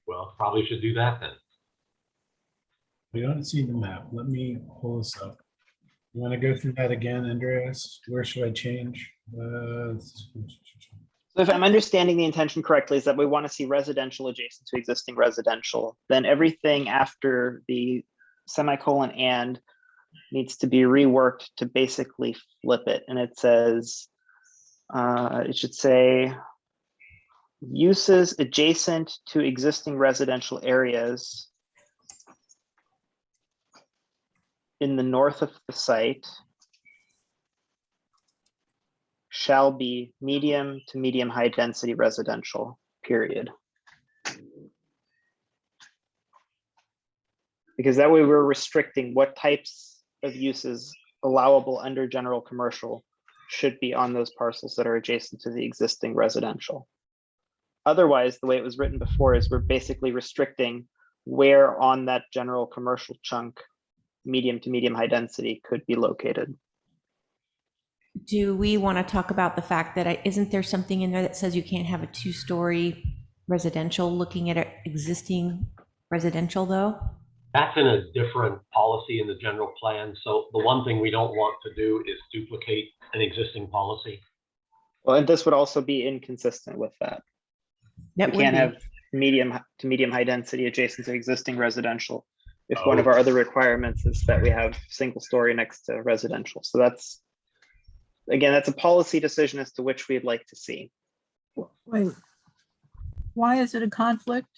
A: Well, probably should do that then.
E: We don't see the map. Let me pull this up. You want to go through that again, Andreas? Where should I change?
D: So if I'm understanding the intention correctly, is that we want to see residential adjacent to existing residential, then everything after the semicolon and needs to be reworked to basically flip it. And it says, it should say uses adjacent to existing residential areas in the north of the site shall be medium to medium high density residential, period. Because that way we're restricting what types of uses allowable under general commercial should be on those parcels that are adjacent to the existing residential. Otherwise, the way it was written before is we're basically restricting where on that general commercial chunk medium to medium high density could be located.
C: Do we want to talk about the fact that isn't there something in there that says you can't have a 2-story residential looking at an existing residential though?
A: That's in a different policy in the general plan. So the one thing we don't want to do is duplicate an existing policy.
D: Well, and this would also be inconsistent with that.
C: That
D: We
C: would
D: can't
C: be.
D: have medium to medium high density adjacent to existing residential if one of our other requirements is that we have single story next to residential. So that's, again, that's a policy decision as to which we'd like to see.
J: Wait, why is it a conflict?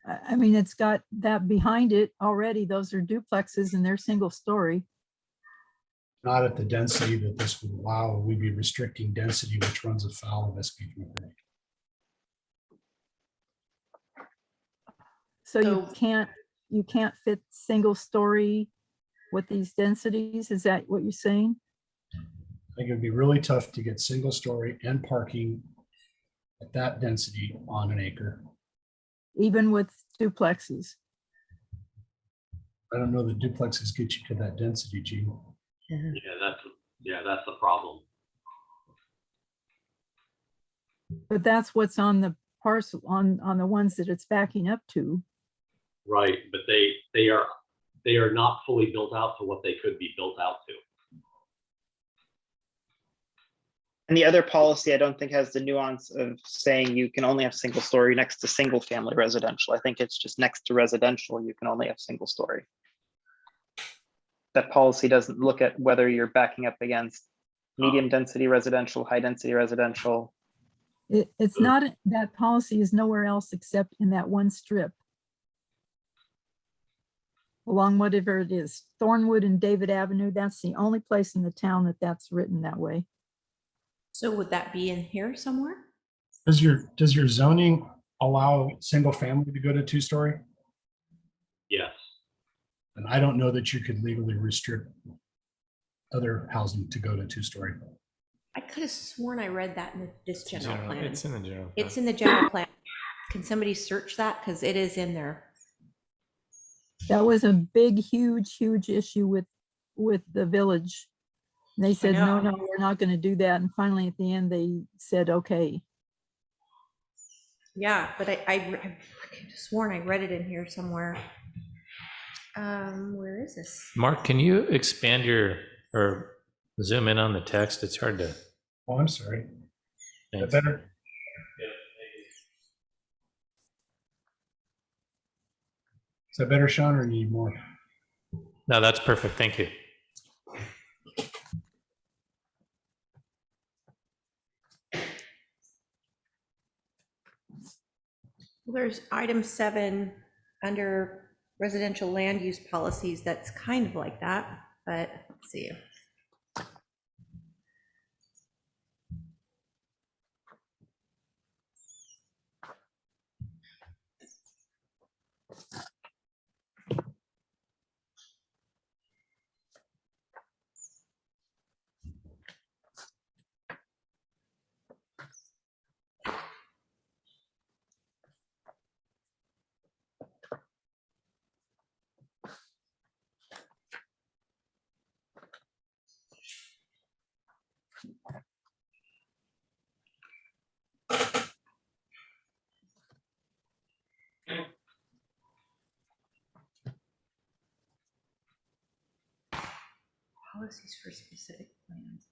J: I mean, it's got that behind it already. Those are duplexes and they're single story.
E: Not at the density that this would allow. We'd be restricting density, which runs afoul of SB 330.
J: So you can't fit single story with these densities? Is that what you're saying?
E: I think it'd be really tough to get single story and parking at that density on an acre.
J: Even with duplexes?
E: I don't know that duplexes get you to that density, Gene.
A: Yeah, that's the problem.
J: But that's what's on the parcel, on the ones that it's backing up to.
A: Right, but they are not fully built out to what they could be built out to.
D: And the other policy, I don't think has the nuance of saying you can only have single story next to single family residential. I think it's just next to residential, you can only have single story. That policy doesn't look at whether you're backing up against medium density residential, high density residential.
J: It's not, that policy is nowhere else except in that one strip. Along whatever it is, Thornwood and David Avenue, that's the only place in the town that that's written that way.
C: So would that be in here somewhere?
E: Does your zoning allow single family to go to 2-story?
A: Yes.
E: And I don't know that you could legally restrict other housing to go to 2-story.
C: I could have sworn I read that in this general plan.
H: It's in the general plan.
C: It's in the general plan. Can somebody search that? Because it is in there.
J: That was a big, huge issue with the village. And they said, no, we're not going to do that. And finally, at the end, they said, okay.
C: Yeah, but I could have sworn I read it in here somewhere. Where is this?
H: Mark, can you expand or zoom in on the text? It's hard to.
E: Oh, I'm sorry. Is that
H: Thanks.
E: better? Is that better, Sean, or you need more?
H: No, that's perfect. Thank you.
C: There's item 7 under residential land use policies that's kind of like that, but let's see. Policies for specific plans.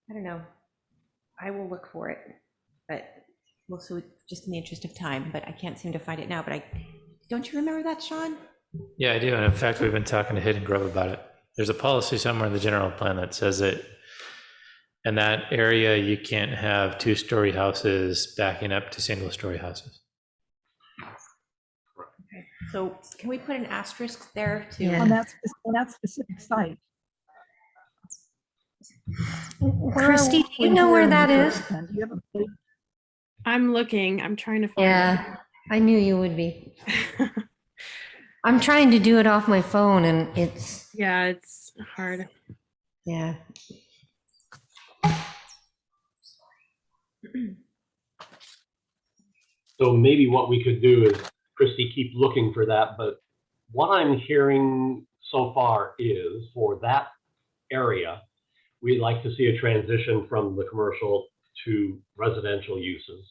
C: I don't know. I will look for it, but we'll see, just in the interest of time, but I can't seem to find it now, but don't you remember that, Sean?
H: Yeah, I do. And in fact, we've been talking to Hidden Grove about it. There's a policy somewhere in the general plan that says that in that area, you can't have two-story houses backing up to single-story houses.
C: Okay, so can we put an asterisk there to?
B: Yeah.
J: On that specific site.
G: Christy, do you know where that is?
J: Do you have a page?
K: I'm looking, I'm trying to find
G: Yeah, I knew you would be. I'm trying to do it off my phone and it's,
K: Yeah, it's hard.
G: yeah.
A: So maybe what we could do is, Christy, keep looking for that, but what I'm hearing so far is for that area, we'd like to see a transition from the commercial to residential uses.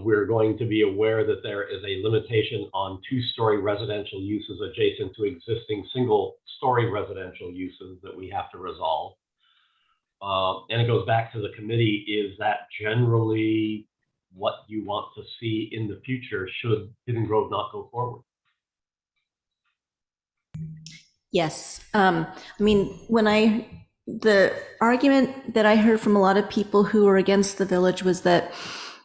A: We're going to be aware that there is a limitation on two-story residential uses adjacent to existing single-story residential uses that we have to resolve. And it goes back to the committee, is that generally what you want to see in the future should Hidden Grove not go forward?
I: Yes. I mean, the argument that I heard from a lot of people who were against the village was that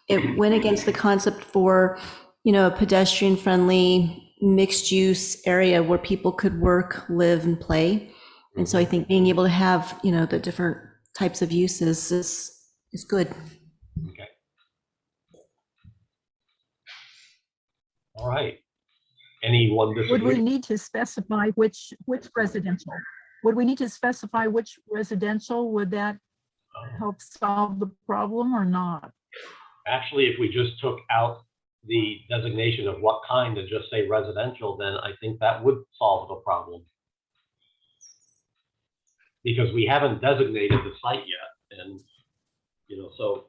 I: it went against the concept for, a pedestrian-friendly, mixed-use area where people could work, live, and play. And so I think being able to have, the different types of uses is good.
A: Okay. All right. Anyone disagree?
J: Would we need to specify which residential? Would we need to specify which residential? Would that help solve the problem or not?
A: Actually, if we just took out the designation of what kind and just say residential, then I think that would solve the problem. Because we haven't designated the site yet. And, so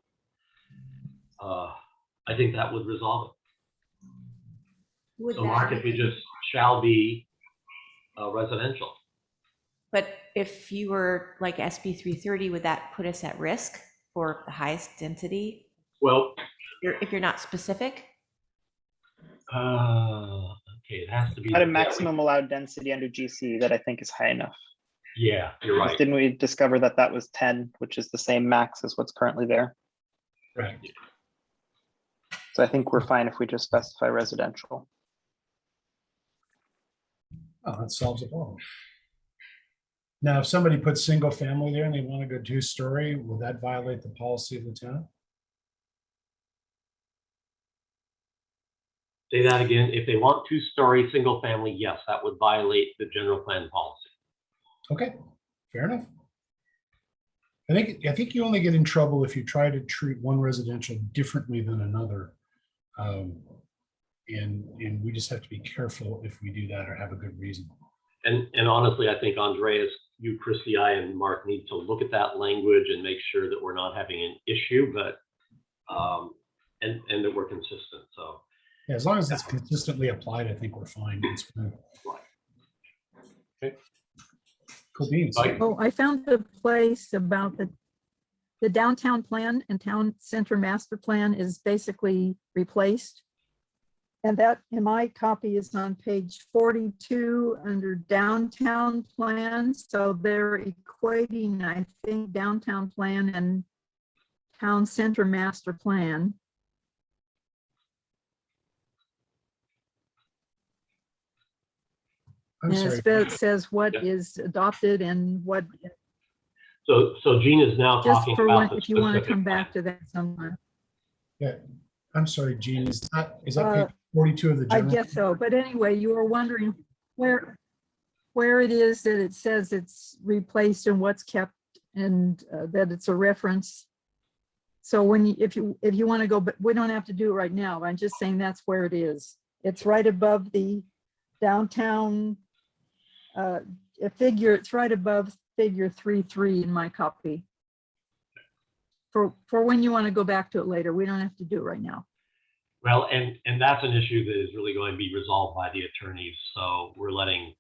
A: I think that would resolve it. So Mark, if we just shall be residential.
C: But if you were like SB 330, would that put us at risk for the highest density?
A: Well,
C: if you're not specific?
A: Okay, it has to be.
D: At a maximum allowed density under GC that I think is high enough.
A: Yeah, you're right.
D: Didn't we discover that was 10, which is the same max as what's currently there?
E: Right.
D: So I think we're fine if we just specify residential.
E: Oh, that solves the problem. Now, if somebody puts single family there and they want to go two-story, will that violate the policy of the town?
A: Say that again. If they want two-story single family, yes, that would violate the general plan policy.
E: Okay, fair enough. I think you only get in trouble if you try to treat one residential differently than another. And we just have to be careful if we do that or have a good reason.
A: And honestly, I think Andreas, you, Christy, I, and Mark need to look at that language and make sure that we're not having an issue, but and that we're consistent. So
E: yeah, as long as it's consistently applied, I think we're fine. It's fine.
A: Okay.
E: Cool beans.
J: Oh, I found the place about the downtown plan and town center master plan is basically replaced. And that in my copy is on page 42 under downtown plan. So they're equating, I think, downtown plan and town center master plan.
E: I'm
J: And
E: sorry.
J: it says what is adopted and what,
A: So Gene is now
J: just
A: talking
J: for
A: about
J: when,
A: the
J: if you want to
A: specific
J: come
A: plan.
J: back to that sometime.
E: Yeah, I'm sorry, Gene. Is that page 42 of the
J: I
E: general?
J: guess so, but anyway, you were wondering where it is that it says it's replaced and what's kept and that it's a reference. So when if you want to go, but we don't have to do it right now. I'm just saying that's where it is. It's right above the downtown figure. It's right above figure 3.3 in my copy. for when you want to go back to it later. We don't have to do it right now.
A: Well, and that's an issue that is really going to be resolved by the attorneys. So we're letting,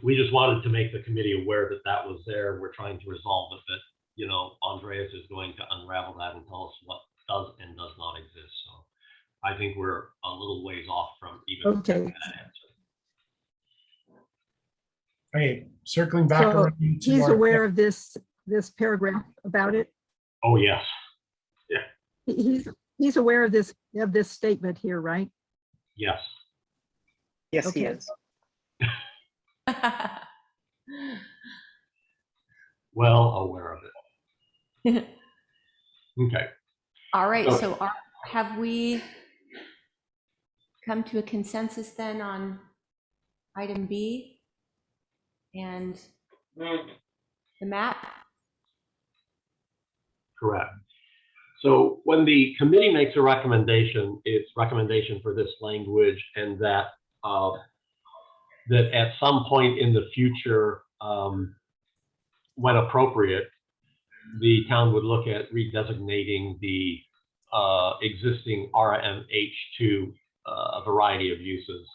A: we just wanted to make the committee aware that that was there. We're trying to resolve it, but, you know, Andreas is going to unravel that and tell us what does and does not exist. So I think we're a little ways off from even
J: Okay.
A: getting that answer.
E: Okay, circling back
J: So
E: around to
J: he's
E: our-
J: aware of this paragraph about it.
A: Oh, yes.
J: He's aware of this statement here, right?
A: Yes.
D: Yes, he
J: Okay.
D: is.
A: Well aware of it. Okay.
C: All right,
A: So-
C: so have we come to a consensus then on item B and the map?
A: Correct. So when the committee makes a recommendation, it's recommendation for this language, and that that at some point in the future, when appropriate, the town would look at redesignating the existing RMH to a variety of uses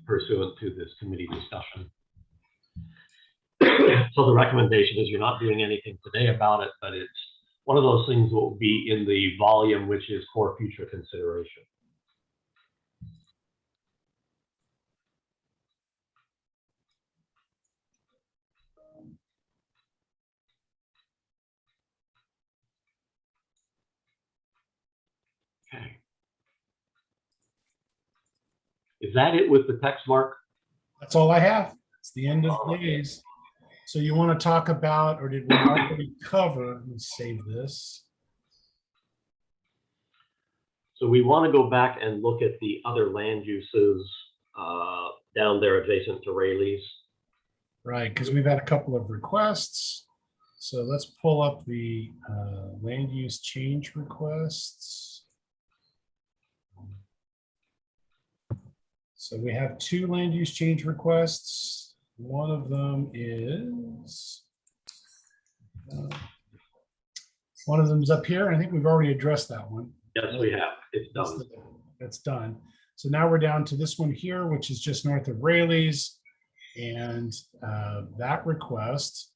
A: pursuant to this committee discussion. So the recommendation is you're not doing anything today about it, but it's one of those things that will be in the volume, which is for future consideration. Okay. Is that it with the text mark?
E: That's all I have. It's the end of days. So you want to talk about, or did we already cover? Let me save this.
A: So we want to go back and look at the other land uses down there adjacent to Rayleigh's.
E: Right, because we've had a couple of requests. So let's pull up the land use change requests. So we have 2 land use change requests. One of them is, up here. I think we've already addressed that one.
A: Yes, we have. It's done.
E: That's done. So now we're down to this one here, which is just north of Rayleigh's. And that request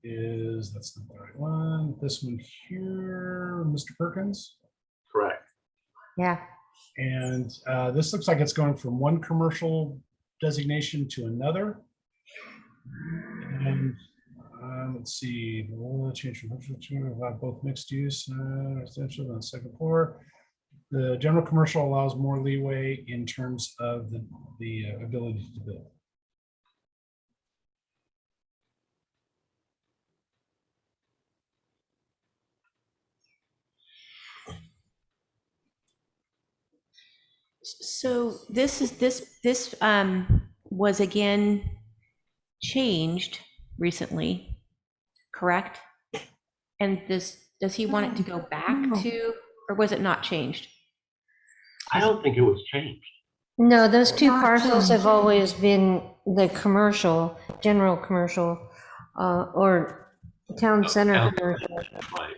E: is, that's not the right one. This one here, Mr. Perkins.
A: Correct.
G: Yeah.
E: And this looks like it's going from one commercial designation to another. And let's see, change from both mixed use, residential on the second floor. The general commercial allows more leeway in terms of the ability to build.
C: So this was again changed recently, correct? And does he want it to go back to, or was it not changed?
A: I don't think it was changed.
G: No, those 2 parcels have always been the commercial, general commercial, or town center commercial.
A: Right.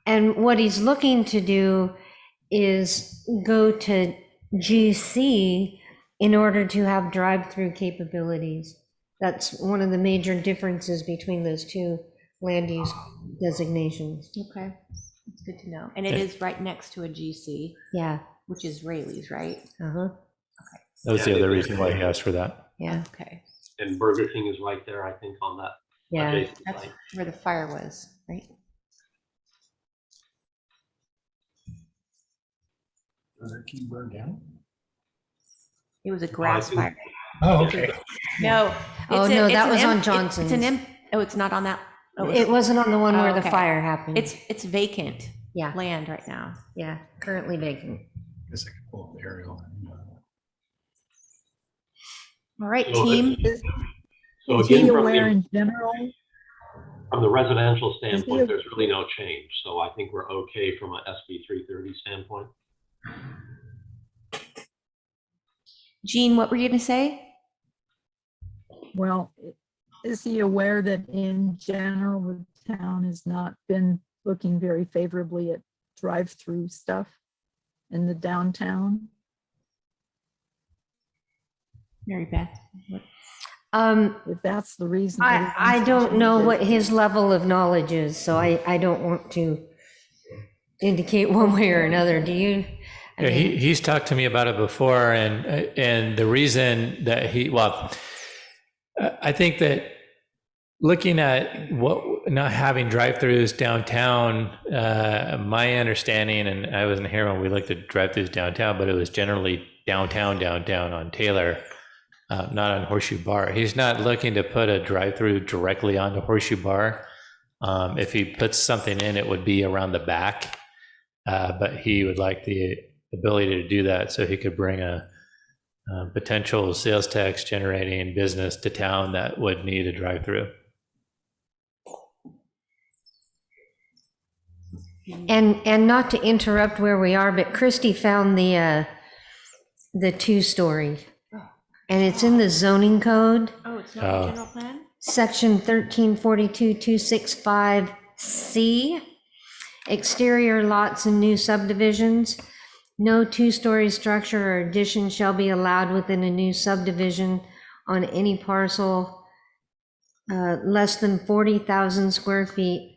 G: And what he's looking to do is go to GC in order to have drive-through capabilities. That's one of the major differences between those 2 land use designations.
C: Okay, that's good to know. And it is right next to a GC.
G: Yeah.
C: Which is Rayleigh's, right?
G: Uh-huh.
H: That was the other reason why he asked for that.
G: Yeah.
C: Okay.
A: And Burger King is right there, I think, on that.
G: Yeah.
A: adjacent
C: That's
A: site.
C: where the fire was, right?
E: Burger King burned down?
C: It was a grass
A: think-
C: fire.
E: Oh, okay.
C: No.
G: Oh,
C: it's
G: no,
C: it's
G: that
C: an
G: was on
C: It's an
G: Johnson's.
C: oh, it's not on that. Oh,
G: It wasn't on the one where
C: Oh,
G: the
C: okay.
G: fire happened.
C: It's vacant
G: Yeah,
C: land right now.
G: yeah, currently vacant.
E: I guess I could pull up the aerial.
C: All right,
A: So
C: team.
A: So
J: Is he
A: again,
J: aware in general?
A: from the residential
J: he-
A: standpoint, there's really no change. So I think we're okay from a SB 330 standpoint.
C: Jean, what were you going to say?
J: Well, is he aware that in general, the town has not been looking very favorably at drive-through stuff in the downtown.
C: Mary Beth.
J: If that's the reason.
G: I don't know what his level of knowledge is, so I don't want to indicate one way or another. Do you?
H: Yeah, he's talked to me about it before, and the reason that I think that looking at not having drive-throughs downtown, my understanding, and I wasn't here when we looked at drive-throughs downtown, but it was generally downtown on Taylor, not on Horseshoe Bar. He's not looking to put a drive-through directly onto Horseshoe Bar. If he puts something in, it would be around the back, but he would like the ability to do that so he could bring a potential sales tax generating business to town that would need a drive-through.
G: And not to interrupt where we are, but Christy found the 2-story, and it's in the zoning code.
C: Oh, it's not the general plan?
G: Section 1342-265C, exterior lots in new subdivisions. No 2-story structure or addition shall be allowed within a new subdivision on any parcel less than 40,000 square feet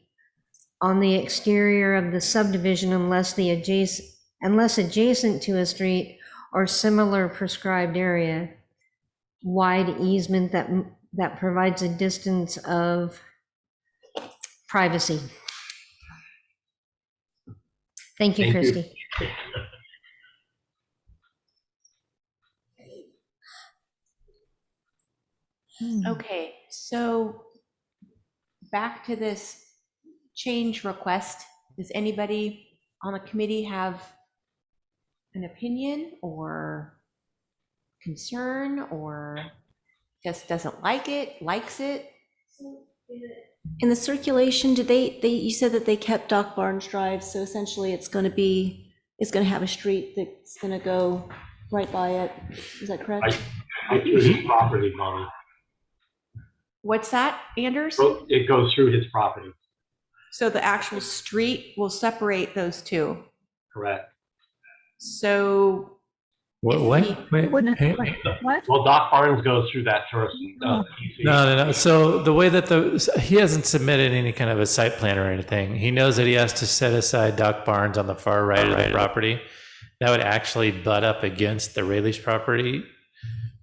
G: on the exterior of the subdivision unless adjacent to a street or similar prescribed area. Wide easement that provides a distance of privacy. Thank you, Christy.
C: Okay, so back to this change request. Does anybody on the committee have an opinion or concern, or just doesn't like it, likes it?
I: In the circulation, you said that they kept Doc Barnes Drive, so essentially it's going to have a street that's going to go right by it. Is that correct?
A: Right through his property, Molly.
C: What's that, Anders?
A: It goes through his property.
C: So the actual street will separate those two.
A: Correct.
C: So
H: What? Wait.
J: What?
A: Well, Doc Barnes goes through that tourist.
H: No. So the way that he hasn't submitted any kind of a site plan or anything. He knows that he has to set aside Doc Barnes on the far right of the property. That would actually butt up against the Rayleigh's property.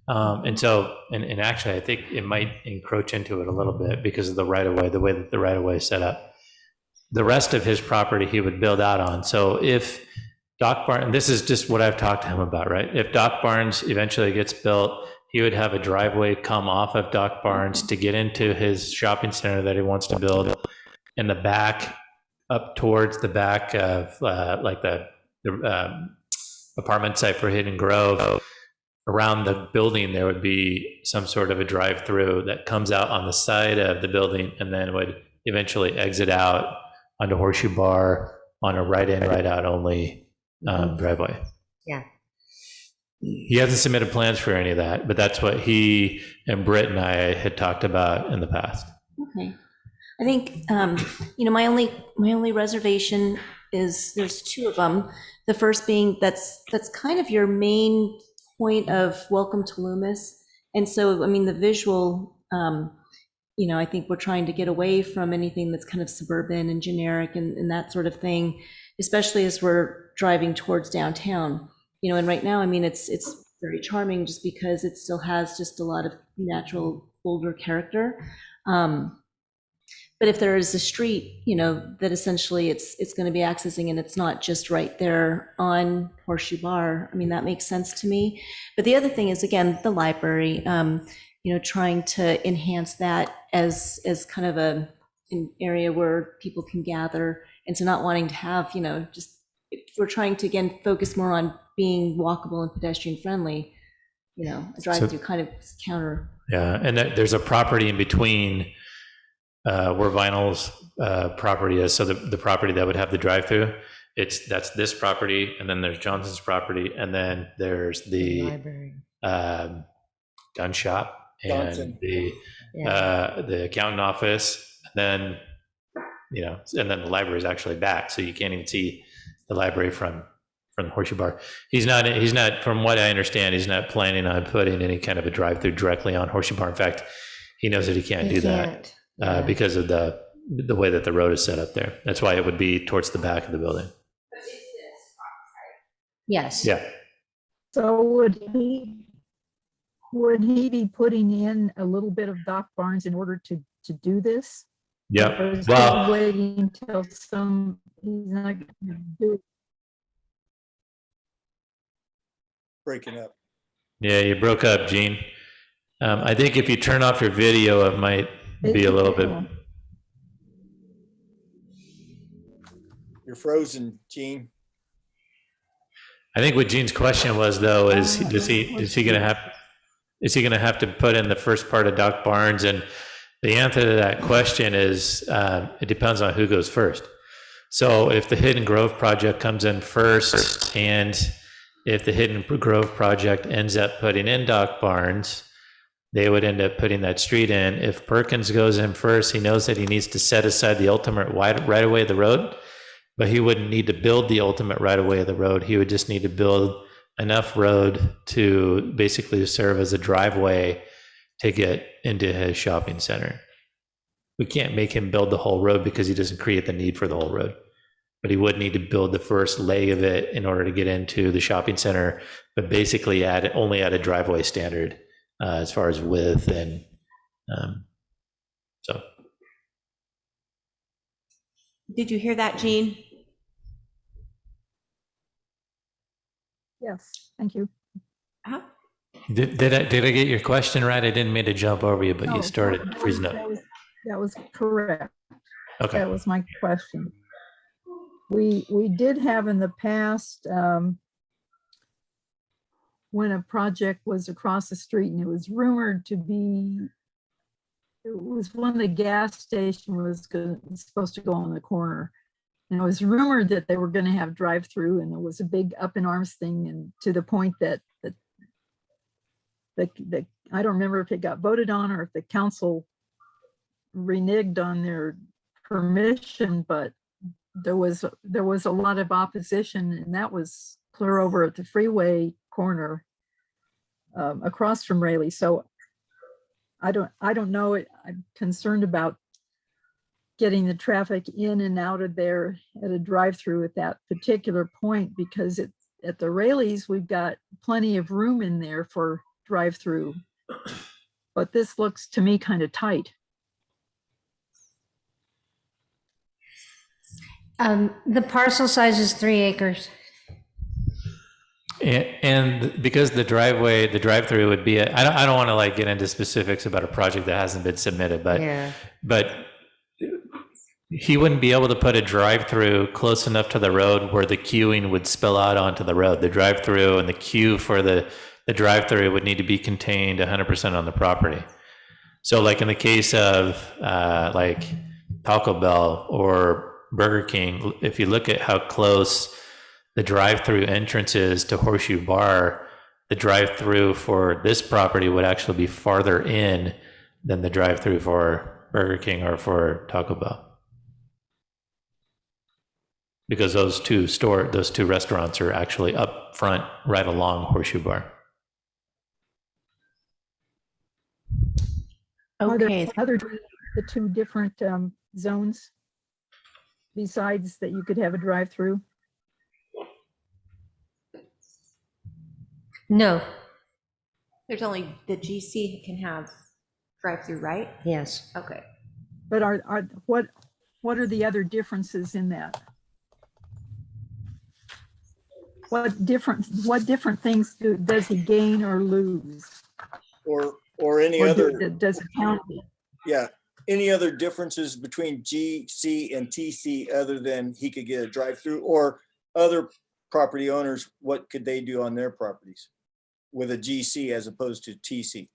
H: And actually, I think it might encroach into it a little bit because of the right of way, the way that the right of way is set up. The rest of his property he would build out on. So if Doc Barnes, this is just what I've talked to him about, right? If Doc Barnes eventually gets built, he would have a driveway come off of Doc Barnes to get into his shopping center that he wants to build in the back, up towards the back of like the apartment site for Hidden Grove. Around the building, there would be some sort of a drive-through that comes out on the side of the building and then would eventually exit out onto Horseshoe Bar on a right-in, right-out only driveway.
G: Yeah.
H: He hasn't submitted plans for any of that, but that's what he and Britt and I had talked about in the past.
I: Okay. I think, my only reservation is there's two of them. The first being that's kind of your main point of welcome to Loomis. And so, the visual, I think we're trying to get away from anything that's kind of suburban and generic and that sort of thing, especially as we're driving towards downtown. And right now, it's very charming just because it still has just a lot of natural older character. But if there is a street, that essentially it's going to be accessing and it's not just right there on Horseshoe Bar, that makes sense to me. But the other thing is, again, the library, trying to enhance that as kind of an area where people can gather, and so not wanting to have, we're trying to, again, focus more on being walkable and pedestrian friendly, a drive-through kind of counter.
H: Yeah, and there's a property in between where Vinyl's property is. So the property that would have the drive-through, that's this property, and then there's Johnson's property, and then there's the gun shop and the accountant office. And then you know, and then the library is actually back, so you can't even see the library from the Horseshoe Bar. He's not, from what I understand, he's not planning on putting any kind of a drive-through directly on Horseshoe Bar. In fact, he knows that he can't do that because of the way that the road is set up there. That's why it would be towards the back of the building.
G: Yes.
H: Yeah.
J: So would he be putting in a little bit of Doc Barnes in order to do this?
H: Yep.
J: Or is
H: Well,
J: he waiting until he's not gonna do it?
O: Breaking up.
H: yeah, you broke up, Gene. I think if you turn off your video, it might be a little bit.
O: You're frozen, Gene.
H: I think what Gene's question was, though, is is he going to have to put in the first part of Doc Barnes? And the answer to that question is it depends on who goes first. So if the Hidden Grove project comes in first, and if the Hidden Grove project ends up putting in Doc Barnes, they would end up putting that street in. If Perkins goes in first, he knows that he needs to set aside the ultimate right away of the road, but he wouldn't need to build the ultimate right away of the road. He would just need to build enough road to basically serve as a driveway to get into his shopping center. We can't make him build the whole road because he doesn't create the need for the whole road. But he would need to build the first leg of it in order to get into the shopping center, but basically only at a driveway standard as far as width and so.
C: Did you hear that, Gene?
J: Yes, thank you.
H: Did I get your question right? I didn't mean to jump over you, but you started freezing up.
J: That was correct.
H: Okay.
J: That was my question. We did have in the past, when a project was across the street and it was rumored to be, it was when the gas station was supposed to go on the corner. And it was rumored that they were going to have drive-through, and it was a big up in arms thing, and to the point that I don't remember if it got voted on or if the council reneged on their permission, but there was a lot of opposition, and that was clear over at the freeway corner across from Rayleigh. So I don't know. I'm concerned about getting the traffic in and out of there at a drive-through at that particular point, because at the Rayleighs, we've got plenty of room in there for drive-through, but this looks to me kind of tight.
G: The parcel size is 3 acres.
H: And because the drive-through would be, I don't want to like get into specifics about a project that hasn't been submitted, but he wouldn't be able to put a drive-through close enough to the road where the queuing would spill out onto the road. The drive-through and the queue for the drive-through would need to be contained 100% on the property. So like in the case of like Taco Bell or Burger King, if you look at how close the drive-through entrance is to Horseshoe Bar, the drive-through for this property would actually be farther in than the drive-through for Burger King or for Taco Bell. Because those two restaurants are actually up front right along Horseshoe Bar.
J: Okay. Are there the two different zones besides that you could have a drive-through?
G: No.
C: There's only the GC can have drive-through, right?
G: Yes.
C: Okay.
J: But what are the other differences in that? What different things does he gain or lose?
O: Or any other?
J: Does it count?
O: Yeah. Any other differences between GC and TC other than he could get a drive-through, or other property owners, what could they do on their properties with a GC as opposed to TC?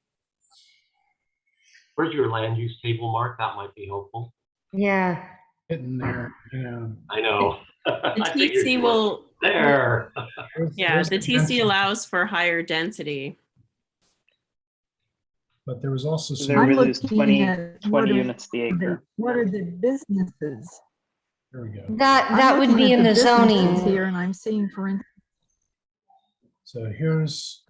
A: Where's your land use table, Mark? That might be helpful.
G: Yeah.
E: Getting there.
A: I know.
K: The TC will.
A: There.
K: Yeah, the TC allows for higher density.
E: but there was also some.
D: There really is
J: looking
D: 20,
J: at
D: 20 units the acre.
J: what are the businesses?
E: There we go.
G: That
J: I'm
G: would
J: looking
G: be
J: at
G: in the
J: businesses
G: zoning.
J: here, and I'm seeing, for instance,
E: So here's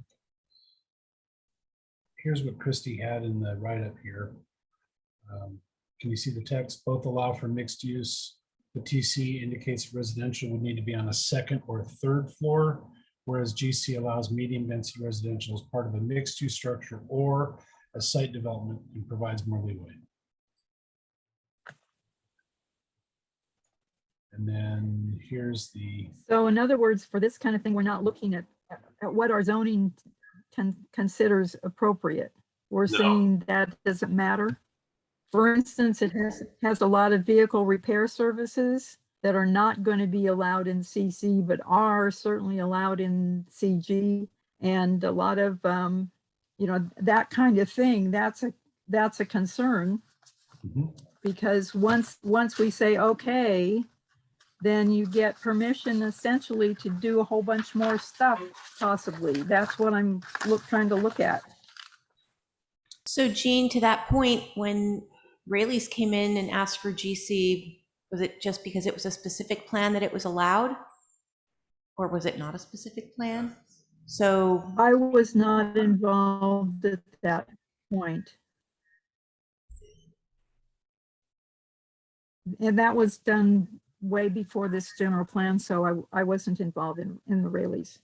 E: what Christie had in the write-up here. Can you see the text? Both allow for mixed use. The TC indicates residential would need to be on a second or third floor, whereas GC allows medium density residential as part of a mixed use structure or a site development and provides more leeway. And then here's the,
J: so in other words, for this kind of thing, we're not looking at what our zoning considers appropriate. We're
A: No.
J: saying that doesn't matter. For instance, it has a lot of vehicle repair services that are not going to be allowed in CC, but are certainly allowed in CG, and a lot of, that kind of thing. That's a concern, because once we say, okay, then you get permission essentially to do a whole bunch more stuff, possibly. That's what I'm trying to look at.
C: So Jean, to that point, when Rayleigh's came in and asked for GC, was it just because it was a specific plan that it was allowed? Or was it not a specific plan? So
J: I was not involved at that point. And that was done way before this general plan, so I wasn't involved in the Rayleighs.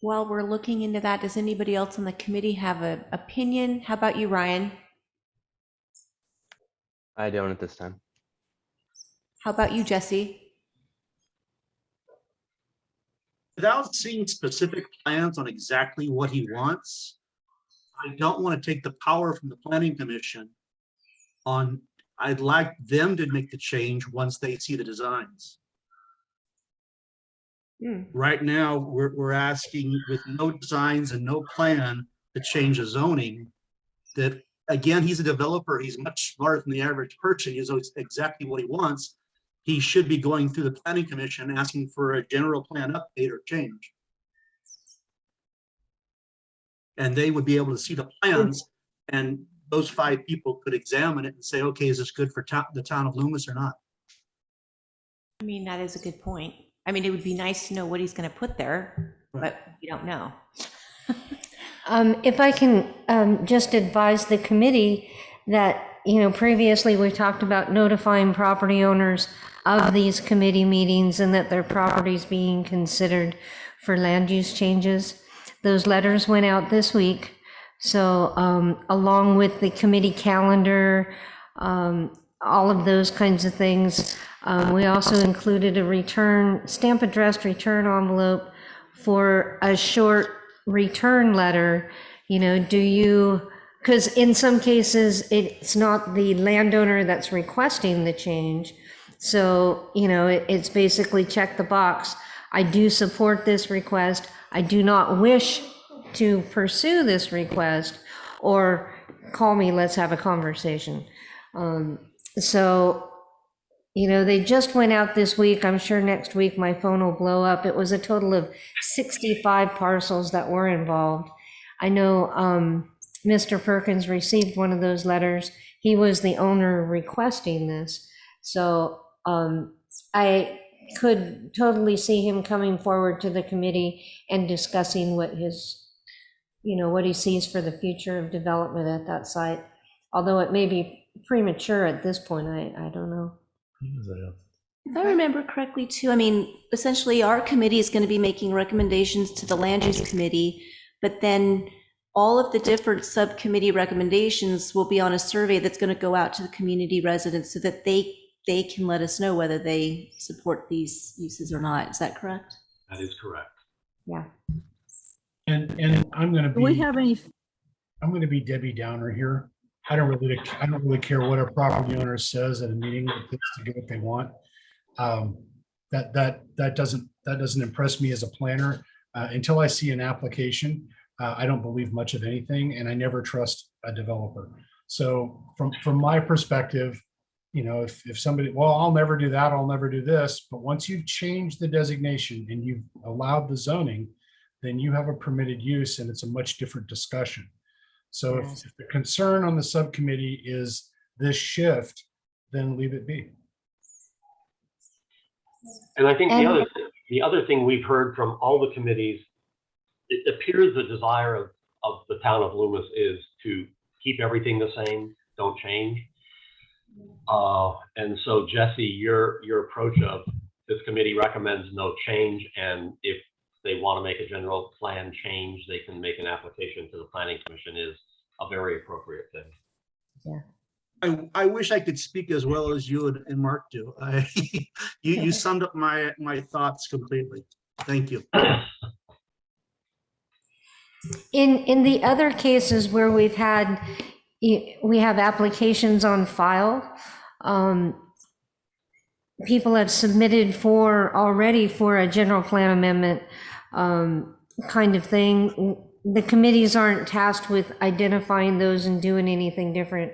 C: while we're looking into that, does anybody else on the committee have an opinion? How about you, Ryan?
L: I don't at this time.
C: How about you, Jesse?
F: Without seeing specific plans on exactly what he wants, I don't want to take the power from the planning commission on, I'd like them to make the change once they see the designs. Right now, we're asking with no designs and no plan to change the zoning. That again, he's a developer. He's much smarter than the average person. He knows exactly what he wants. He should be going through the planning commission asking for a general plan update or change. And they would be able to see the plans, and those 5 people could examine it and say, okay, is this good for the town of Loomis or not?
C: I mean, that is a good point. I mean, it would be nice to know what he's going to put there, but we don't know.
G: If I can just advise the committee that, previously we talked about notifying property owners of these committee meetings and that their properties being considered for land use changes. Those letters went out this week. So along with the committee calendar, all of those kinds of things, we also included a stamp addressed return envelope for a short return letter. Because in some cases, it's not the landowner that's requesting the change. So, it's basically check the box. I do support this request. I do not wish to pursue this request, or call me, let's have a conversation. They just went out this week. I'm sure next week my phone will blow up. It was a total of 65 parcels that were involved. I know Mr. Perkins received one of those letters. He was the owner requesting this. So I could totally see him coming forward to the committee and discussing what what he sees for the future of development at that site. Although it may be premature at this point, I don't know.
I: If I remember correctly too, essentially our committee is going to be making recommendations to the land use committee, but then all of the different subcommittee recommendations will be on a survey that's going to go out to the community residents so that they can let us know whether they support these uses or not. Is that correct?
A: That is correct.
C: Yeah.
E: And I'm going to
J: Do we have any?
E: I'm going to be Debbie Downer here. I don't really care what a property owner says at a meeting like this to get what they want. That doesn't impress me as a planner. Until I see an application, I don't believe much of anything, and I never trust a developer. So from my perspective, you know, if somebody, well, I'll never do that, I'll never do this, but once you've changed the designation and you've allowed the zoning, then you have a permitted use and it's a much different discussion. So
B: Yes.
E: if the concern on the subcommittee is this shift, then leave it be.
A: And I think
B: And-
A: the other thing we've heard from all the committees, it appears the desire of the town of Loomis is to keep everything the same, don't change. And so Jesse, your approach of this committee recommends no change, and if they want to make a general plan change, they can make an application to the planning commission is a very appropriate thing.
B: Yeah.
F: I wish I could speak as well as you and Mark do. You summed up my thoughts completely. Thank you.
G: In the other cases where we have applications on file, people have submitted already for a general plan amendment kind of thing. The committees aren't tasked with identifying those and doing anything different.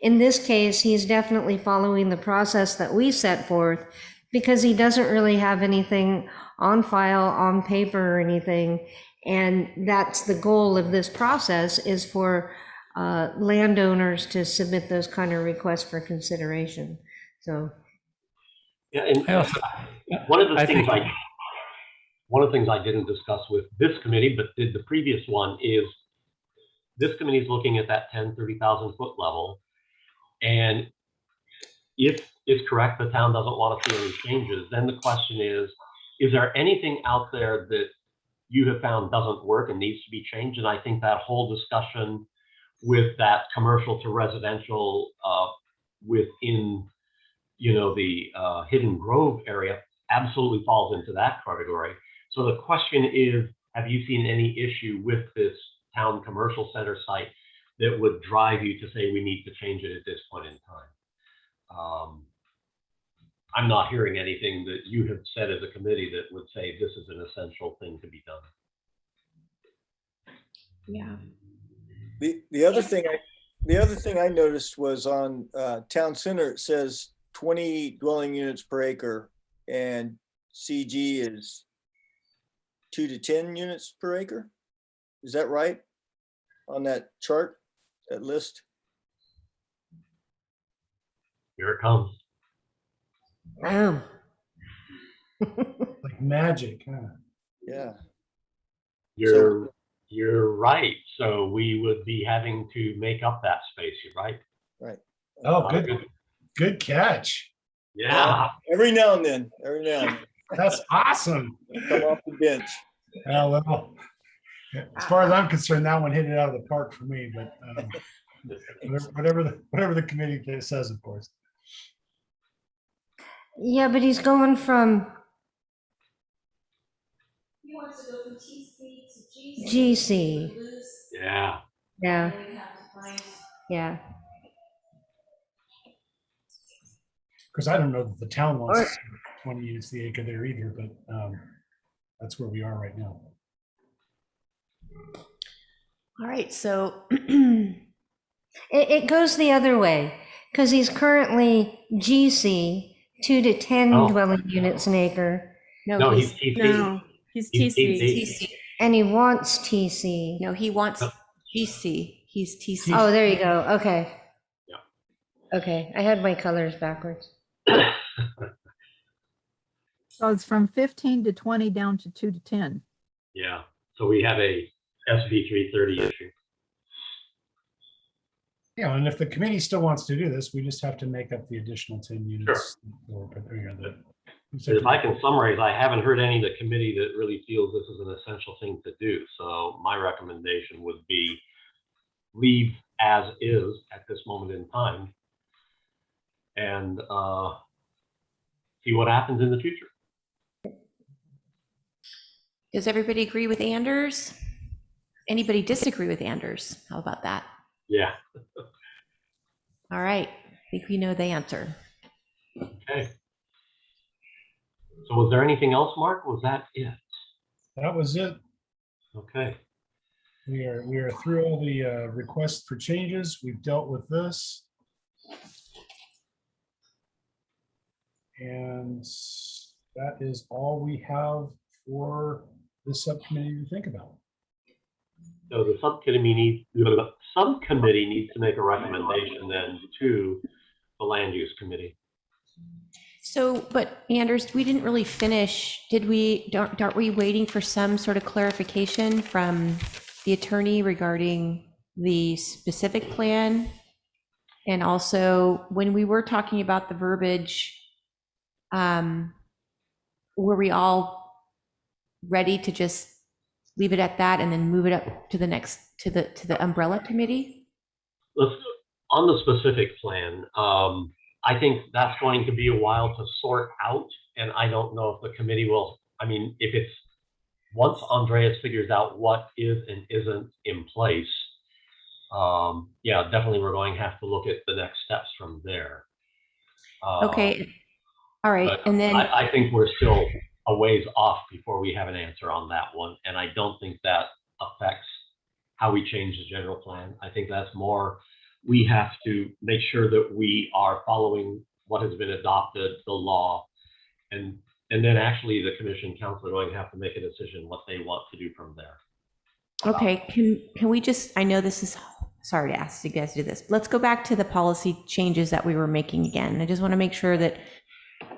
G: In this case, he's definitely following the process that we set forth because he doesn't really have anything on file, on paper or anything. And that's the goal of this process, is for landowners to submit those kind of requests for consideration. So.
A: Yeah, and one of the things I didn't discuss with this committee, but did the previous one, is this committee is looking at that 30,000 foot level. And if it's correct, the town doesn't want to see any changes, then the question is there anything out there that you have found doesn't work and needs to be changed? And I think that whole discussion with that commercial to residential within, you know, the Hidden Grove area absolutely falls into that category. So the question is, have you seen any issue with this town commercial center site that would drive you to say we need to change it at this point in time? I'm not hearing anything that you have said as a committee that would say this is an essential thing to be done.
C: Yeah.
O: The other thing I noticed was on town center, it says 20 dwelling units per acre, and CG is 2 to 10 units per acre. Is that right on that chart, that list?
A: Here it comes.
G: Oh.
E: Like magic, huh?
O: Yeah.
A: You're right. So we would be having to make up that space. You're right.
O: Right.
E: Oh, good catch.
A: Yeah.
O: Every now and then.
E: That's awesome.
O: Come off the bench.
E: Well, as far as I'm concerned, that one hit it out of the park for me, but whatever the committee says, of course.
G: Yeah, but he's going from.
P: He wants to go from TC to
G: GC.
A: Yeah.
G: Yeah. Yeah.
E: Because I don't know that the town wants 20 units the acre there either, but that's where we are right now.
C: All right, so
G: it goes the other way, because he's currently GC, 2 to 10 dwelling units an acre.
A: No, he's TC.
K: No, he's TC.
G: And he wants TC.
C: no, he wants GC. He's TC.
G: Oh, there you go. Okay.
A: Yeah.
G: Okay, I had my colors backwards.
J: So it's from 15 to 20 down to 2 to 10.
A: Yeah. So we have a SB 330 issue.
E: Yeah, and if the committee still wants to do this, we just have to make up the additional 10 units.
A: If I can summarize, I haven't heard any of the committee that really feels this is an essential thing to do. So my recommendation would be leave as is at this moment in time and see what happens in the future.
C: Does everybody agree with Anders? Anybody disagree with Anders? How about that?
A: Yeah.
C: All right, I think we know the answer.
A: Okay. So was there anything else, Mark? Was that it?
E: That was it.
A: Okay.
E: We are through all the requests for changes. We've dealt with this. And that is all we have for this subcommittee to think about.
A: So the subcommittee needs to make a recommendation then to the land use committee.
C: So, but Anders, we didn't really finish, did we, aren't we waiting for some sort of clarification from the attorney regarding the specific plan? And also, when we were talking about the verbiage, were we all ready to just leave it at that and then move it up to the next, to the umbrella committee?
A: On the specific plan, I think that's going to be a while to sort out, and I don't know if the committee will, I mean, if it's, once Andreas figures out what is and isn't in place, yeah, definitely we're going to have to look at the next steps from there.
C: Okay, all right, and then.
A: I think we're still a ways off before we have an answer on that one, and I don't think that affects how we change the general plan. I think that's more, we have to make sure that we are following what has been adopted, the law, and then actually the commission council are going to have to make a decision what they want to do from there.
C: Okay, can we just, I know this is, sorry to ask you guys to do this. Let's go back to the policy changes that we were making again. I just want to make sure that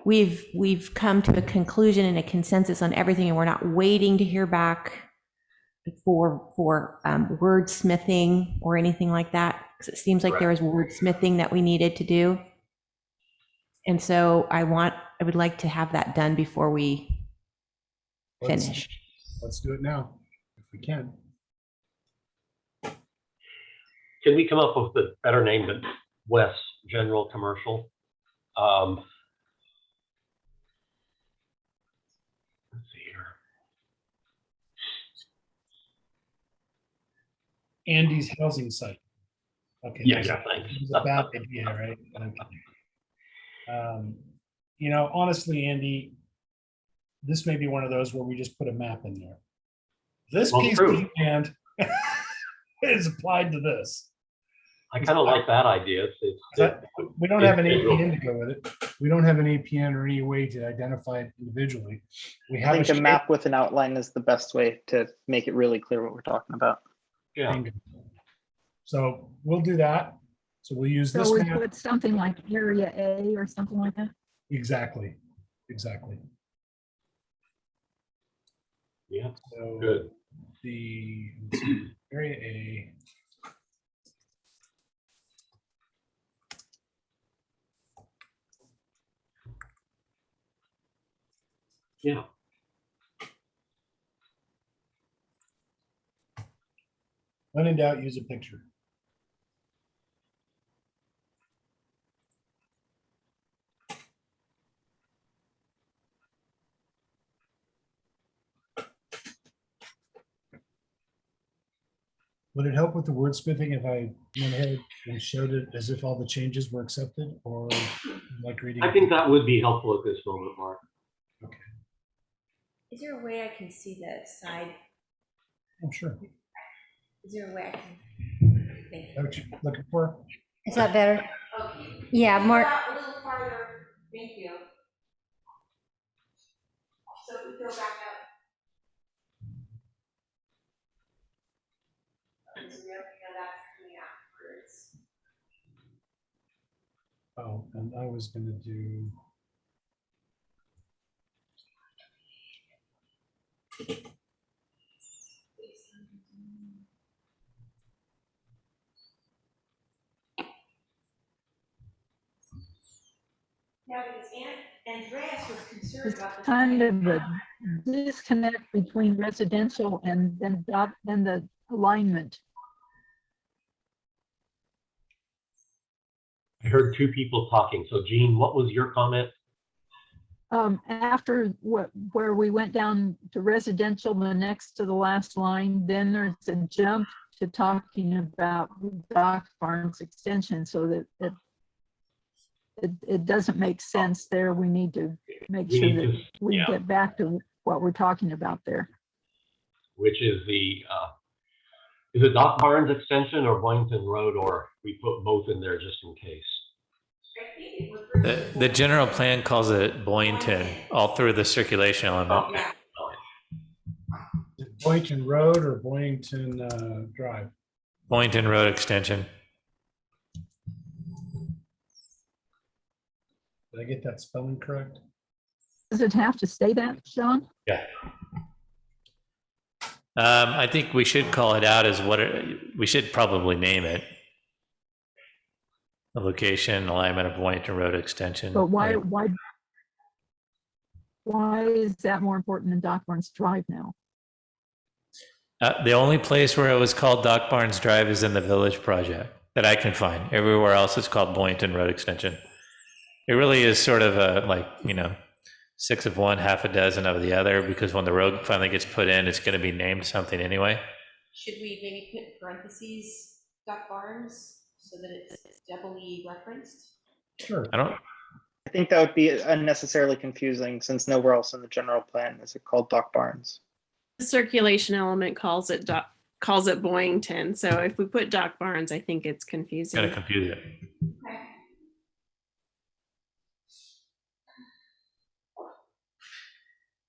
C: we've come to a conclusion and a consensus on everything, and we're not waiting to hear back for wordsmithing or anything like that, because it seems like there was wordsmithing that we needed to do. And so I would like to have that done before we finish.
E: Let's do it now, if we can.
A: Can we come up with a better name than West General Commercial? Let's see here.
E: Andy's housing site. Okay.
A: Yeah, thanks.
E: It's a bad idea, right? Okay. You know, honestly, Andy, this may be one of those where we just put a map in there. This piece of land is applied to this.
A: I kind of like that idea.
E: We don't have an APN to go with it. We don't have an APN or any way to identify it individually. We have
D: I think a map with an outline is the best way to make it really clear what we're talking about.
A: Yeah.
E: So we'll do that. So we'll use this
J: So we
E: map.
J: put something like area A or something like that?
E: Exactly. Exactly.
A: Yeah.
E: So
A: good.
E: The area A.
A: Yeah.
E: When in doubt, use a picture. Would it help with the wordsmithing if I went ahead and showed it as if all the changes were accepted, or like reading?
A: I think that would be helpful at this moment, Mark.
E: Okay.
C: Is there a way I can see the side?
E: I'm sure.
C: Is there a way I can?
E: Is that what you're looking for?
G: Is that better? Yeah, Mark.
C: A little farther, thank you. So if we go back up.
E: Oh, and I was going to do.
C: Yeah, because Andreas was concerned
J: It's
C: about the.
J: kind of a disconnect between residential and then the alignment.
A: I heard two people talking. So Jean, what was your comment?
J: After where we went down to residential, the next to the last line, then there's a jump to talking about Doc Farms extension, so that it doesn't make sense there. We need to make sure that we get back to what we're talking about there.
A: Which is is it Doc Barnes extension or Boynton Road, or we put both in there just in case?
C: I think
H: The general plan calls it Boynton all through the circulation element.
A: Okay.
E: Boynton Road or Boynton Drive?
H: Boynton Road extension.
E: Did I get that spelling correct?
J: Does it have to say that, Sean?
H: Yeah. I think we should call it out as we should probably name it. The location, alignment of Boynton Road extension.
J: But why is that more important than Doc Barnes Drive now?
H: The only place where it was called Doc Barnes Drive is in the Village project that I can find. Everywhere else it's called Boynton Road extension. It really is sort of a, like, you know, 6 of one, half a dozen of the other, because when the road finally gets put in, it's going to be named something anyway.
C: Should we maybe put parentheses Doc Barnes so that it's doubly referenced?
E: Sure.
H: I
D: think that would be unnecessarily confusing since nowhere else in the general plan is it called Doc Barnes.
K: The circulation element calls it Boynton. So if we put Doc Barnes, I think it's confusing.
H: Kind of confuse it.
C: Okay.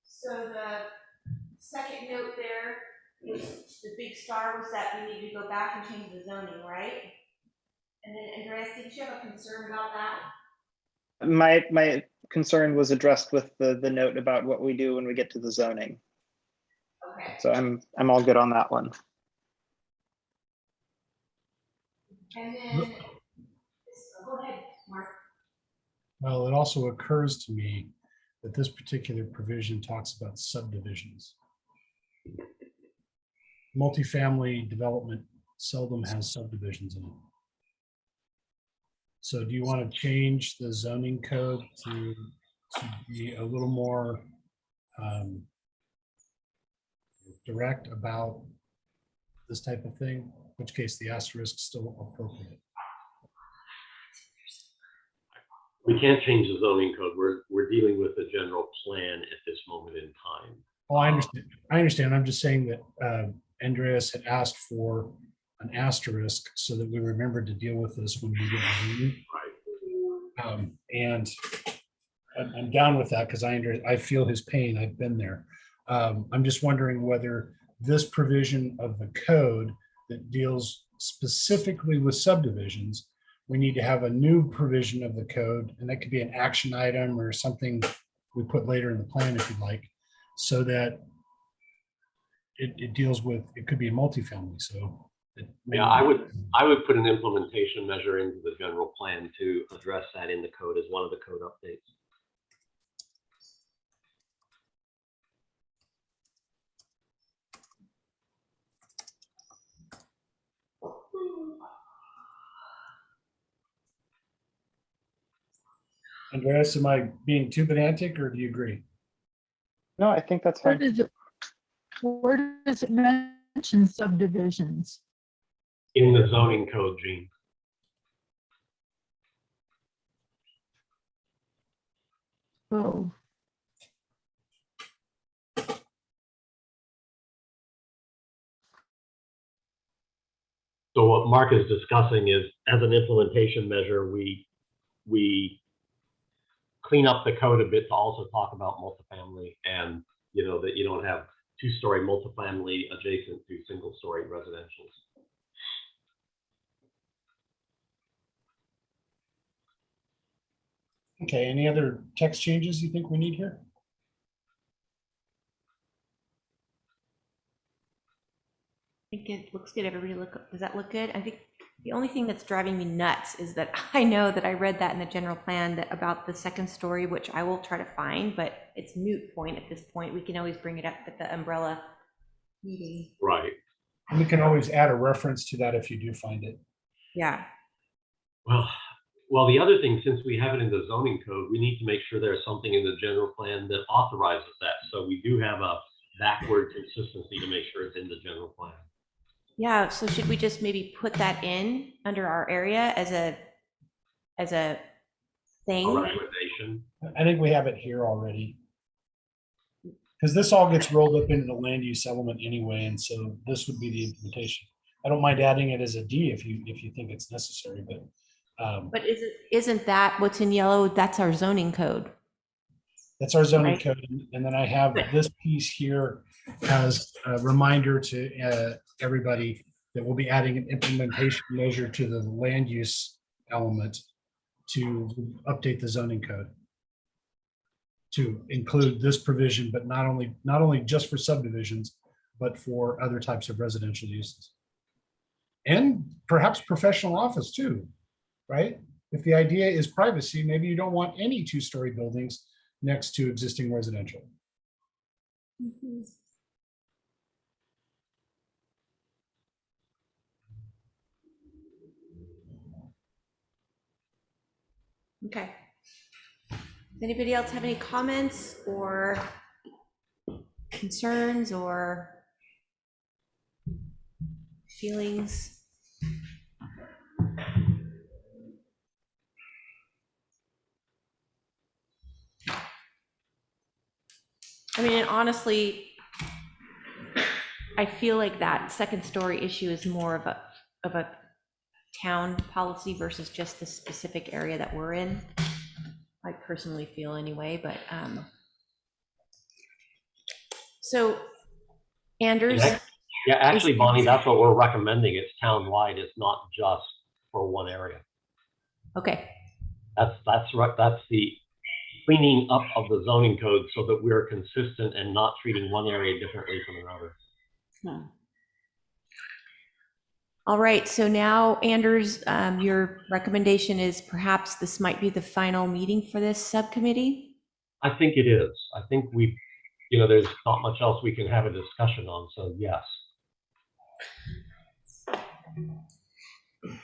C: So the second note there is the big star was that we need to go back and change the zoning, right? And then Andreas, did you have a concern about that?
D: My concern was addressed with the note about what we do when we get to the zoning.
C: Okay.
D: So I'm all good on that one.
C: And then, go ahead, Mark.
E: Well, it also occurs to me that this particular provision talks about subdivisions. Multifamily development seldom has subdivisions in it. So do you want to change the zoning code to be a little more direct about this type of thing? In which case the asterisk is still appropriate.
A: We can't change the zoning code. We're dealing with the general plan at this moment in time.
E: Oh, I understand. I understand. I'm just saying that Andreas had asked for an asterisk so that we remembered to deal with this when we get the meeting.
A: Right.
E: And I'm down with that because I feel his pain. I've been there. I'm just wondering whether this provision of the code that deals specifically with subdivisions, we need to have a new provision of the code, and that could be an action item or something we put later in the plan if you'd like, so that it deals with, it could be a multifamily. So
A: yeah, I would put an implementation measure into the general plan to address that in the code as one of the code updates.
E: Andreas, am I being too pedantic or do you agree?
D: No, I think that's fine.
J: Where does it mention subdivisions?
A: In the zoning code, Gene.
J: Oh.
A: So what Mark is discussing is, as an implementation measure, we clean up the code a bit to also talk about multifamily, and you know that you don't have two-story multifamily adjacent to single-story residentials.
E: Okay, any other text changes you think we need here?
C: I think it looks good. Everybody does that look good? I think the only thing that's driving me nuts is that I know that I read that in the general plan that about the second story, which I will try to find, but it's moot point at this point. We can always bring it up at the umbrella meeting.
A: Right.
E: And we can always add a reference to that if you do find it.
C: Yeah.
A: Well, the other thing, since we have it in the zoning code, we need to make sure there's something in the general plan that authorizes that. So we do have a backward consistency to make sure it's in the general plan.
C: Yeah, so should we just maybe put that in under our area as a thing?
A: A recommendation.
E: I think we have it here already. Because this all gets rolled up into the land use element anyway, and so this would be the implementation. I don't mind adding it as a D if you think it's necessary, but
C: But isn't that what's in yellow? That's our zoning code.
E: That's our zoning
C: Right.
E: code. And then I have this piece here as a reminder to everybody that we'll be adding an implementation measure to the land use element to update the zoning code to include this provision, but not only just for subdivisions, but for other types of residential uses. And perhaps professional office too, right? If the idea is privacy, maybe you don't want any two-story buildings next to existing residential.
C: Okay. Does anybody else have any comments or concerns or feelings? I mean, honestly, I feel like that second story issue is more of a town policy versus just the specific area that we're in. I personally feel anyway, but so Anders.
A: Yeah, actually, Bonnie, that's what we're recommending. It's town-wide. It's not just for one area.
C: Okay.
A: That's right. That's the cleaning up of the zoning code so that we're consistent and not treating one area differently from another.
C: Hmm. All right, so now, Anders, your recommendation is perhaps this might be the final meeting for this subcommittee?
A: I think it is. I think there's not much else we can have a discussion on, so yes.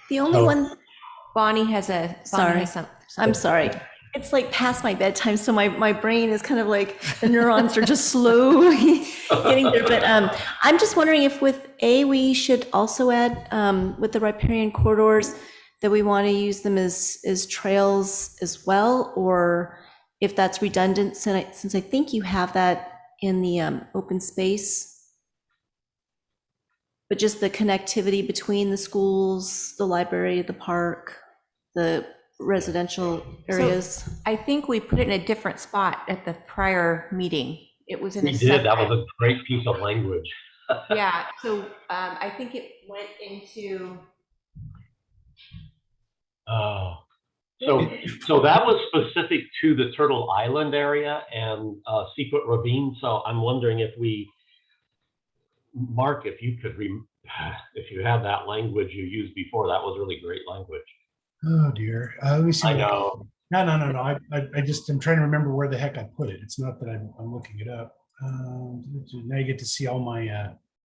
I: The only one,
C: Bonnie has a,
I: sorry, I'm sorry. It's like past my bedtime, so my brain is kind of like, the neurons are just slowly getting there. But I'm just wondering if with we should also add with the riparian corridors that we want to use them as trails as well, or if that's redundant, since I think you have that in the open space. But just the connectivity between the schools, the library, the park, the residential areas.
C: So I think we put it in a different spot at the prior meeting. It was in
A: We did. That was a great piece of language.
C: Yeah, so I think it went into.
A: Oh, so that was specific to the Turtle Island area and Seafoot Ravine. So I'm wondering if Mark, if you could, if you had that language you used before, that was really great language.
E: Oh dear. Let me see.
A: I know.
E: No. I just am trying to remember where the heck I put it. It's not that I'm looking it up. Now you get to see all my.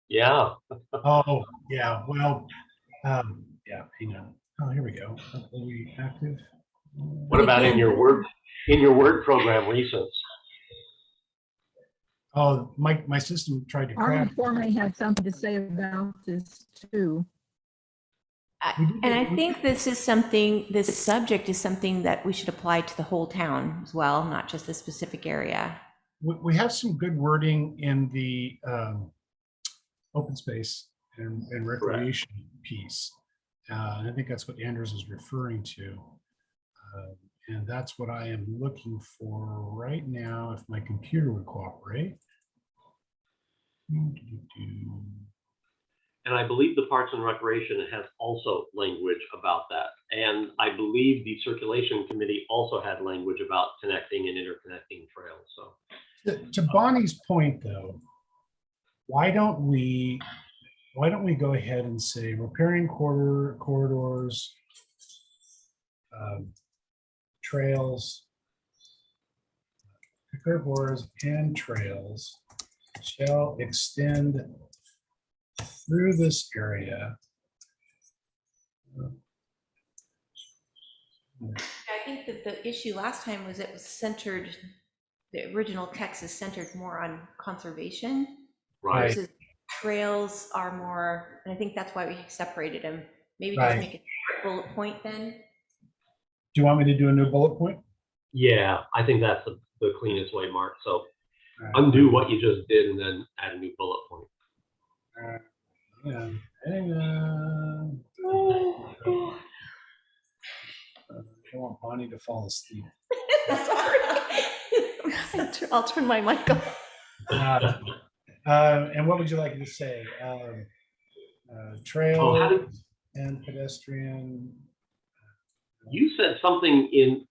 A: Yeah.
E: Oh yeah. Well. Yeah. Hang on. Oh, here we go. Are we active?
A: What about in your word program recents?
E: Oh, my system tried to crash.
J: Arnold Forman had something to say about this too.
C: And I think this subject is something that we should apply to the whole town as well, not just the specific area.
E: We have some good wording in the open space and recreation piece. And I think that's what Anders is referring to. And that's what I am looking for right now, if my computer would cooperate.
A: And I believe the Parks and Recreation has also language about that. And I believe the Circulation Committee also had language about connecting and interconnecting trails. So
E: to Bonnie's point, though, why don't we go ahead and say riparian corridors, trails, corridors and trails shall extend through this area.
C: I think that the issue last time was it was centered, the original text is centered more on conservation.
A: Right.
C: Versus trails are more, and I think that's why we separated them. Maybe
E: Right.
C: just make a bullet point then.
E: Do you want me to do a new bullet point?
A: yeah, I think that's the cleanest way, Mark. So undo what you just did and then add a new bullet point.
E: Yeah. Hang on. I want Bonnie to fall asleep.
I: Sorry. I'll turn my mic off.
E: And what would you like to say? Trail
A: how did-
E: and pedestrian.
A: You said something in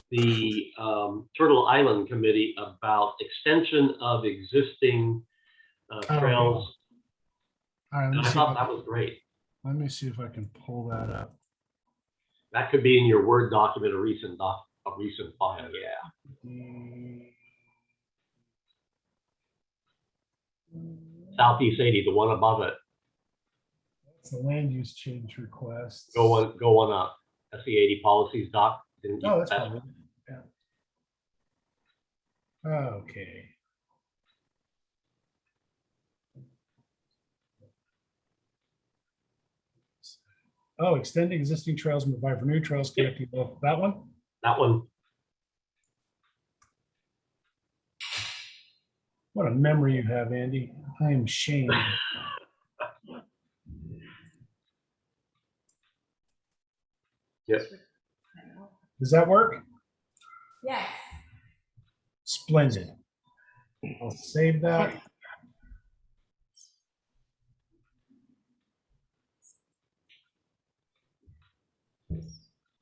A: the Turtle Island Committee about extension of existing trails.
E: All right,
A: And I thought that was great.
E: let me see if I can pull that up.
A: That could be in your Word document, a recent file, yeah. Southeast 80, the one above it.
E: It's the land use change request.
A: Go one up. That's the 80 policies doc. Didn't you-
E: Oh, that's probably, yeah. Okay. Oh, extend existing trails and provide for new trails connecting both. That one?
A: That one.
E: What a memory you have, Andy. I am shamed.
A: Yes.
E: Does that work?
C: Yes.
E: Splendid. I'll save that.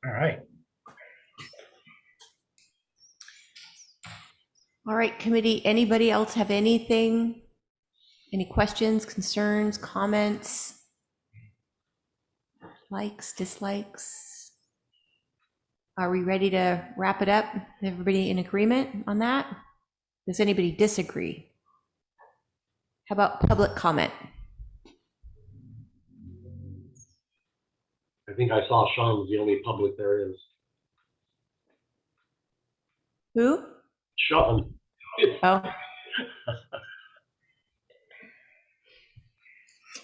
E: All right.
C: All right, committee, anybody else have anything? Any questions, concerns, comments? Likes, dislikes? Are we ready to wrap it up? Everybody in agreement on that? Does anybody disagree? How about public comment?
A: I think I saw Sean was the only public there is.
C: Who?
A: Sean.
C: Oh.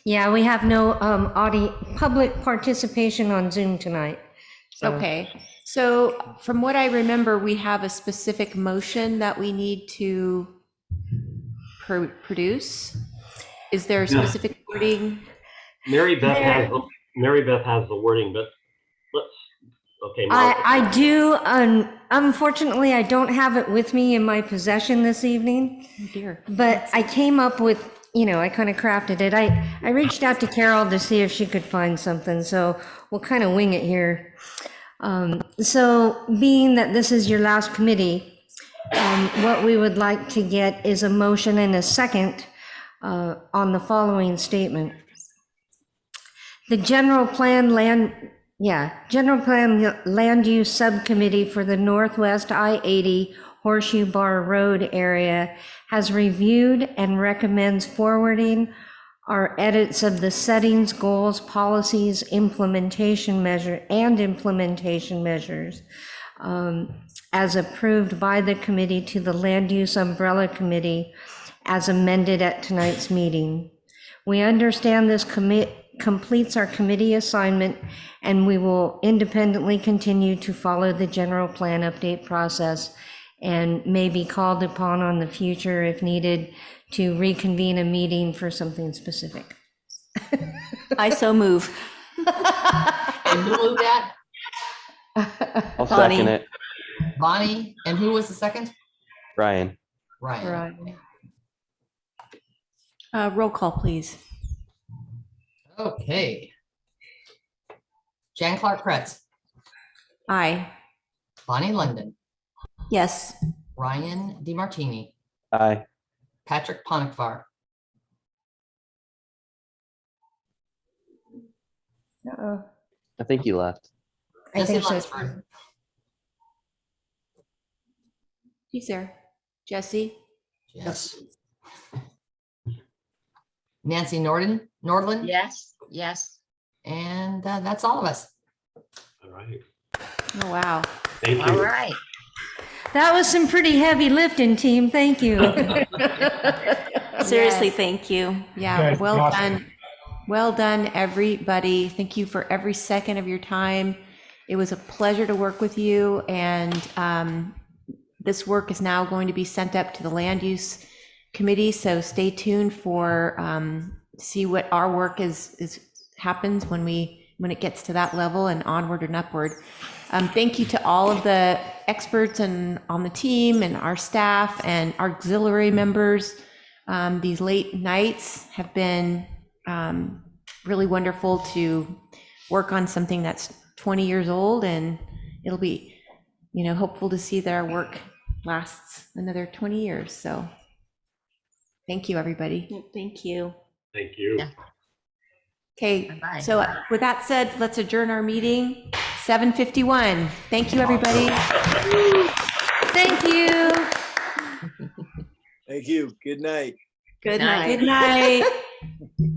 G: Yeah, we have no public participation on Zoom tonight. So-
C: Okay, so from what I remember, we have a specific motion that we need to produce. Is there a specific wording?
A: Mary Beth has the wording, but let's, okay. Martha.
G: I do, unfortunately, I don't have it with me in my possession this evening.
C: Oh dear.
G: But I came up with, I kind of crafted it. I reached out to Carol to see if she could find something, so we'll kind of wing it here. So being that this is your last committee, what we would like to get is a motion and a second on the following statement. The general plan land use subcommittee for the Northwest I-80 Horseshoe Bar Road area has reviewed and recommends forwarding our edits of the settings, goals, policies, implementation measures as approved by the committee to the Land Use Umbrella Committee as amended at tonight's meeting. We understand this completes our committee assignment, and we will independently continue to follow the general plan update process and may be called upon on the future if needed to reconvene a meeting for something specific.
I: I so move.
B: And who moved that?
L: I'll
I: Bonnie.
L: second it.
B: Bonnie, and who was the second?
L: Ryan.
B: Ryan.
C: Roll call, please.
B: Okay. Jan Clark Kretz,
C: Aye.
B: Bonnie London,
I: Yes.
B: Ryan DeMartini,
L: Aye.
B: Patrick Ponigvar,
L: I think you left.
B: Jesse
G: think so.
B: Lunsford,
C: He's there. Jesse?
B: yes. Nancy Nordland?
N: Yes, yes.
B: And that's all of us.
A: All right.
C: Oh, wow.
A: Thank
N: All
A: you.
N: right.
G: That was some pretty heavy lifting, team. Thank you.
I: Seriously,
C: Yes.
I: thank you.
C: Yeah,
E: Okay,
C: well
E: awesome.
C: done. Well done, everybody. Thank you for every second of your time. It was a pleasure to work with you, and this work is now going to be sent up to the Land Use Committee, so stay tuned for see what our work is happens when it gets to that level and onward and upward. Thank you to all of the experts and on the team and our staff and our auxiliary members. These late nights have been really wonderful to work on something that's 20 years old, and it'll be, hopeful to see that our work lasts another 20 years. So thank you, everybody.
I: Thank you.
A: Thank you.
N: Yeah.
C: Okay,
N: Bye-bye.
C: so with that said, let's adjourn our meeting. 7:51. Thank you, everybody. Thank you.
O: Thank you. Good night.
N: Good night.
C: Good night.